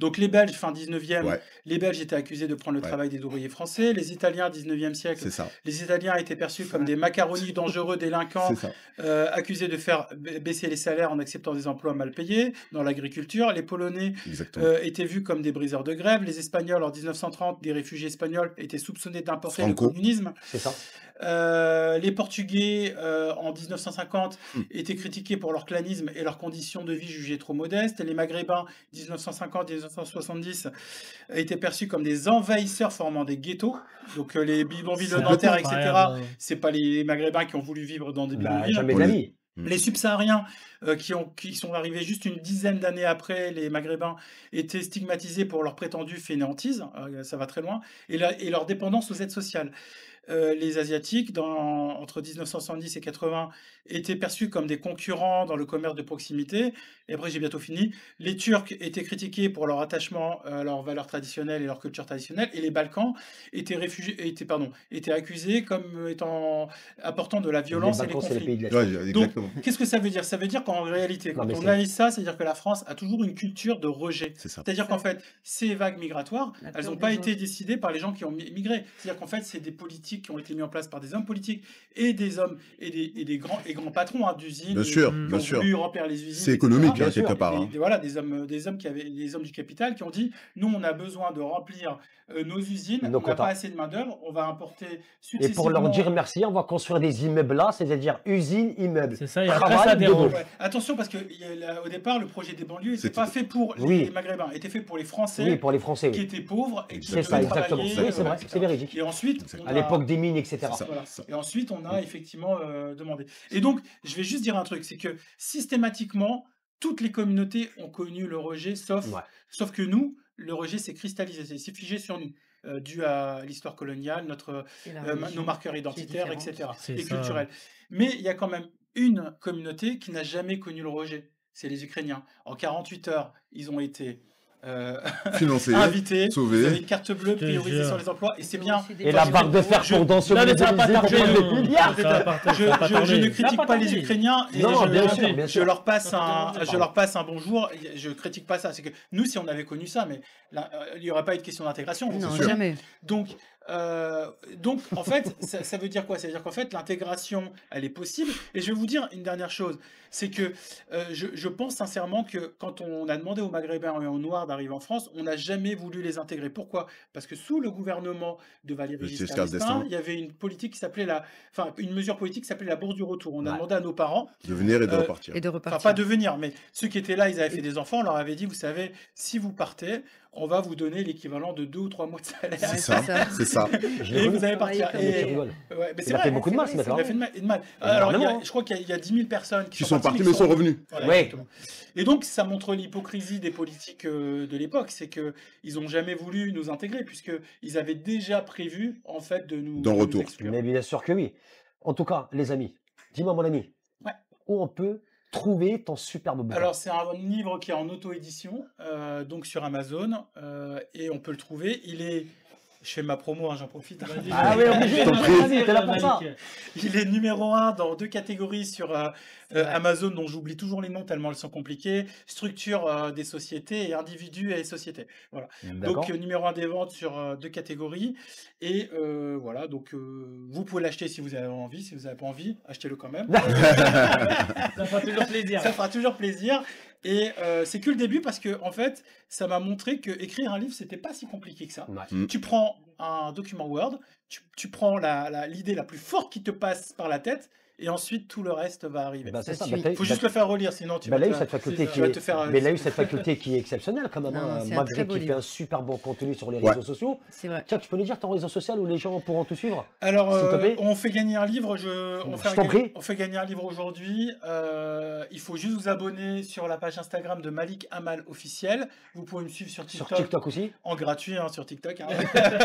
Donc, les Belges, fin 19e, les Belges étaient accusés de prendre le travail des ouvriers français. Les Italiens, 19e siècle, les Italiens étaient perçus comme des macaronis dangereux, délinquants, accusés de faire baisser les salaires en acceptant des emplois mal payés dans l'agriculture. Les Polonais étaient vus comme des briseurs de grève. Les Espagnols, en 1930, des réfugiés espagnols étaient soupçonnés d'importer le communisme. C'est ça. Les Portugais, en 1950, étaient critiqués pour leur clanisme et leurs conditions de vie jugées trop modestes. Et les Maghrébins, 1950-1970, étaient perçus comme des envahisseurs formant des ghettos. Donc les bidonvilles de Nanterre, etc., c'est pas les Maghrébins qui ont voulu vivre dans des bidonvilles. Jamais de la vie. Les subsahariens qui sont arrivés juste une dizaine d'années après les Maghrébins étaient stigmatisés pour leur prétendue fainéantise, ça va très loin, et leur dépendance aux aides sociales. Les Asiatiques, entre 1970 et 80, étaient perçus comme des concurrents dans le commerce de proximité. Et après, j'ai bientôt fini. Les Turcs étaient critiqués pour leur attachement à leurs valeurs traditionnelles et leur culture traditionnelle. Et les Balkans étaient accusés comme apportant de la violence et les conflits. Donc, qu'est-ce que ça veut dire ? Ça veut dire qu'en réalité, quand on analyse ça, c'est-à-dire que la France a toujours une culture de rejet. C'est-à-dire qu'en fait, ces vagues migratoires, elles n'ont pas été décidées par les gens qui ont migré. C'est-à-dire qu'en fait, c'est des politiques qui ont été mis en place par des hommes politiques et des hommes et des grands patrons d'usines qui ont voulu remplir les usines. C'est économique, quelque part. Voilà, des hommes du capital qui ont dit, nous, on a besoin de remplir nos usines, on n'a pas assez de main-d'œuvre, on va importer successivement. Et pour leur dire merci, on va construire des immeubles là, c'est-à-dire usines, immeubles. C'est ça, il y a ça des Attention, parce qu'au départ, le projet des banlieues n'était pas fait pour les Maghrébins, était fait pour les Français, qui étaient pauvres et qui devaient travailler. Oui, c'est vrai, c'est véridique. Et ensuite, à l'époque des mines, etc. Voilà. Et ensuite, on a effectivement demandé. Et donc, je vais juste dire un truc, c'est que systématiquement, toutes les communautés ont connu le rejet, sauf que nous, le rejet s'est cristallisé, c'est figé sur nous, dû à l'histoire coloniale, nos marqueurs identitaires, etc. et culturels. Mais il y a quand même une communauté qui n'a jamais connu le rejet, c'est les Ukrainiens. En 48 heures, ils ont été financés, invités, sauvés. Vous avez une carte bleue priorisée sur les emplois, et c'est bien. Et la barre de fer pour danser les milliards. Je ne critique pas les Ukrainiens, et je leur passe un bonjour. Je critique pas ça. C'est que nous, si on avait connu ça, mais là, il n'y aurait pas eu de question d'intégration. Non, jamais. Donc, Donc, en fait, ça veut dire quoi? Ça veut dire qu'en fait, l'intégration, elle est possible. Et je vais vous dire une dernière chose, c'est que je pense sincèrement que quand on a demandé aux Maghrébins et aux Noirs d'arriver en France, on n'a jamais voulu les intégrer. Pourquoi? Parce que sous le gouvernement de Valéry Giscard d'Estaing, il y avait une politique qui s'appelait une mesure politique qui s'appelait la bourse du retour. On a demandé à nos parents de venir et de repartir. Enfin, pas de venir, mais ceux qui étaient là, ils avaient fait des enfants, on leur avait dit, vous savez, si vous partez, on va vous donner l'équivalent de 2 ou 3 mois de salaire. C'est ça, c'est ça. Et vous allez partir. Ouais, mais il a fait beaucoup de mal, ce mec-là. Il a fait de mal. Alors, je crois qu'il y a 10 000 personnes qui sont parties, mais sont revenues. Voilà, ouais. exactement. Et donc, ça montre l'hypocrisie des politiques de l'époque, c'est qu'ils n'ont jamais voulu nous intégrer, puisqu'ils avaient déjà prévu, en fait, de nous exclure. Mais bien sûr que oui. En tout cas, les amis, dis-moi, mon ami, où on peut trouver ton superbe bouquin? Alors, c'est un livre qui est en auto-édition, donc sur Amazon, et on peut le trouver. Je fais ma promo, hein, j'en profite. Ah oui, obligé, t'es là pour ça. Il est numéro 1 dans 2 catégories sur Amazon, dont j'oublie toujours les noms tellement elles sont compliquées. Structure des sociétés et individus et sociétés. Voilà. Donc, numéro 1 des ventes sur 2 catégories. Et voilà, donc vous pouvez l'acheter si vous avez envie. Si vous n'avez pas envie, achetez-le quand même. Ça fera toujours plaisir. Ça fera toujours plaisir. Et c'est que le début parce que en fait, ça m'a montré que écrire un livre, c'était pas si compliqué que ça. Tu prends un document Word, tu prends l'idée la plus forte qui te passe par la tête, et ensuite tout le reste va arriver. C'est ça. Il faut juste le faire relire, sinon tu vas te faire. Mais il a eu cette faculté qui est exceptionnelle quand même, malgré qu'il fait un super bon contenu sur les réseaux sociaux. C'est vrai. Tiens, tu peux nous dire ton réseau social où les gens pourront te suivre? Alors, on fait gagner un livre. On fait gagner un livre aujourd'hui. Il faut juste vous abonner sur la page Instagram de Malik Amal officiel. Vous pouvez me suivre sur TikTok. Sur TikTok aussi? En gratuit, hein, sur TikTok. Hein.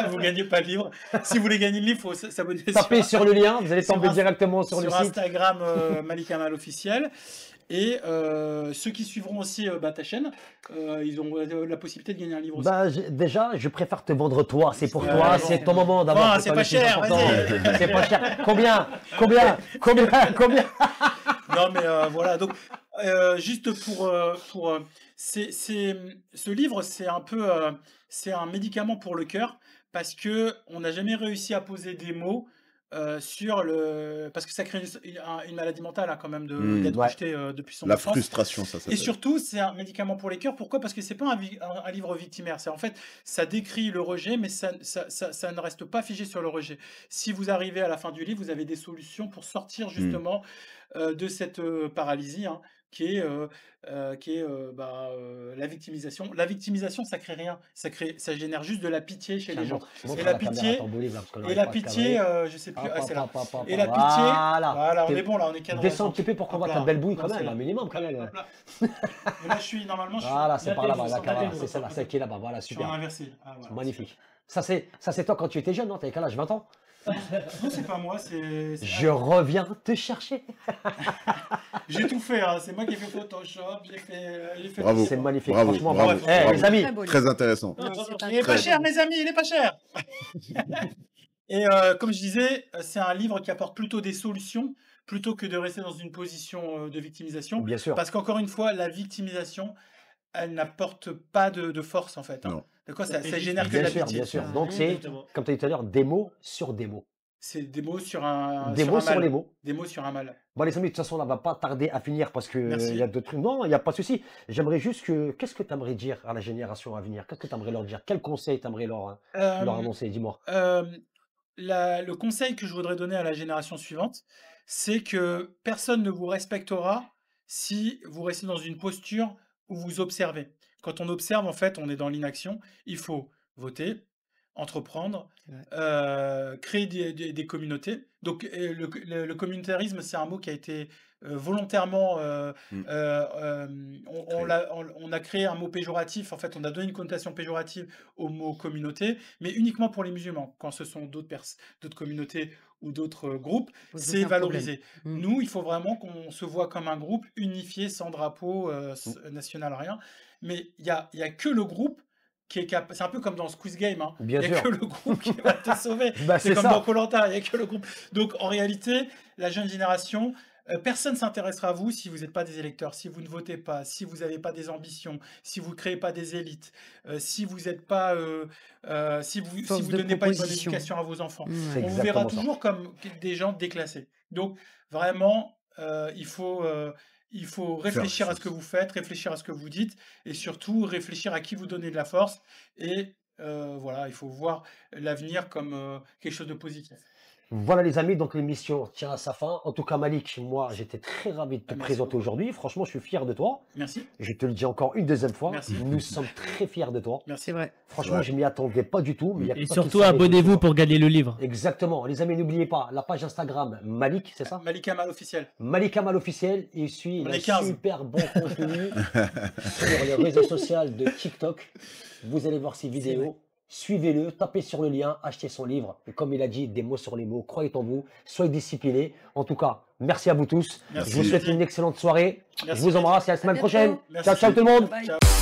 Vous gagnez pas le livre. Si vous voulez gagner le livre, il faut s'abonner. Tapez sur le lien, vous allez tomber directement sur le site. Instagram Malik Amal officiel. Et ceux qui suivront aussi ta chaîne, ils ont la possibilité de gagner un livre aussi. Déjà, je préfère te vendre toi. C'est pour toi, c'est ton moment d'avoir. C'est pas cher, vas-y. C'est pas cher. Combien Non, mais voilà. Donc, juste pour ce livre, c'est un peu, c'est un médicament pour le cœur parce que on n'a jamais réussi à poser des mots. Parce que ça crée une maladie mentale hein, quand même d'être rejeté depuis son enfance. La frustration, ça s'appelle. Et surtout, c'est un médicament pour les cœurs. Pourquoi? Parce que c'est pas un livre victimaire. En fait, ça décrit le rejet, mais ça ne reste pas figé sur le rejet. Si vous arrivez à la fin du livre, vous avez des solutions pour sortir justement de cette paralysie. Hein, qui est la victimisation. La victimisation, ça crée rien. Ça génère juste de la pitié chez les gens. Et la pitié, je sais plus. C'est là. Et la pitié, voilà, on est bon là, on est cadré. Descends un petit peu pour qu'on voit ta belle bouille quand même, un minimum quand même. Et là, je suis normalement. Voilà, c'est par là-bas, c'est celle-là, celle qui est là-bas. Voilà, super. Magnifique. Ça, c'est toi quand tu étais jeune, non? T'avais quel âge? 20 ans? Non, c'est pas moi, c'est... Je reviens te chercher. J'ai tout fait, hein. C'est moi qui ai fait Photoshop, j'ai fait... Bravo. C'est magnifique, bravo, franchement. bravo. Les amis. Très intéressant. Il est pas cher, mes amis, il est pas cher. Et comme je disais, c'est un livre qui apporte plutôt des solutions, plutôt que de rester dans une position de victimisation. Bien sûr. Parce qu'encore une fois, la victimisation, elle n'apporte pas de force, en fait. Hein. D'accord, ça génère que de la pitié. Bien sûr. Donc c'est, comme tu as dit tout à l'heure, des mots sur des mots. C'est des mots sur un Des mots sur les mots. Des mots sur un mal. Bon les amis, de toute façon, on ne va pas tarder à finir parce que il y a d'autres trucs. Non, il n'y a pas de souci. J'aimerais juste que, qu'est-ce que tu aimerais dire à la génération à venir? Qu'est-ce que tu aimerais leur dire? Quel conseil tu aimerais leur annoncer? Dis-moi. Le conseil que je voudrais donner à la génération suivante, c'est que personne ne vous respectera si vous restez dans une posture où vous observez. Quand on observe, en fait, on est dans l'inaction. Il faut voter, entreprendre, créer des communautés. Donc, le communautarisme, c'est un mot qui a été volontairement... on a créé un mot péjoratif. En fait, on a donné une connotation péjorative au mot communauté, mais uniquement pour les musulmans. Quand ce sont d'autres communautés ou d'autres groupes, c'est valorisé. Nous, il faut vraiment qu'on se voit comme un groupe unifié, sans drapeau national, rien. Mais il y a que le groupe qui est capable. C'est un peu comme dans Squeeze Game. Hein. Il n'y a que le groupe qui va te sauver. C'est comme dans Koh-Lanta, il n'y a que le groupe. Donc, en réalité, la jeune génération, Personne ne s'intéressera à vous si vous n'êtes pas des électeurs, si vous ne votez pas, si vous n'avez pas des ambitions, si vous ne créez pas des élites, si vous n'êtes pas, si vous Force de donnez pas une bonne proposition. éducation à vos enfants. C'est On vous verra exactement ça. toujours comme des gens déclassés. Donc vraiment, il faut réfléchir à ce que vous faites, réfléchir à ce que vous dites, et surtout réfléchir à qui vous donnez de la force. Et voilà, il faut voir l'avenir comme quelque chose de positif. Voilà les amis, donc l'émission tient à sa fin. En tout cas Malik, moi j'étais très ravi de te Merci présenter beaucoup. aujourd'hui. Franchement, je suis fier de toi. Merci. Je te le dis encore une deuxième fois. Merci. Nous sommes très fiers de toi. Merci. C'est vrai. Franchement, Ouais. je m'y attendais pas du tout. Mais il y a Et pas surtout, qui savait abonnez-vous effectivement. pour gagner le livre. Exactement. Les amis, n'oubliez pas la page Instagram Malik, c'est ça? Malika Mal officiel. Malik Kamal officiel. Il suit On un est 15. super bon contenu sur les réseaux sociaux de TikTok. Vous allez voir ses vidéos. Suivez-le, tapez sur le lien, achetez son livre. Et comme il a dit, des mots sur les mots, croyez en vous, soyez disciplinés. En tout cas, merci à vous tous. Merci. Je vous souhaite une excellente soirée. Merci. Je vous embrasse et à la semaine bientôt. prochaine. Merci. Ciao, ciao tout le monde. Bye. Ciao.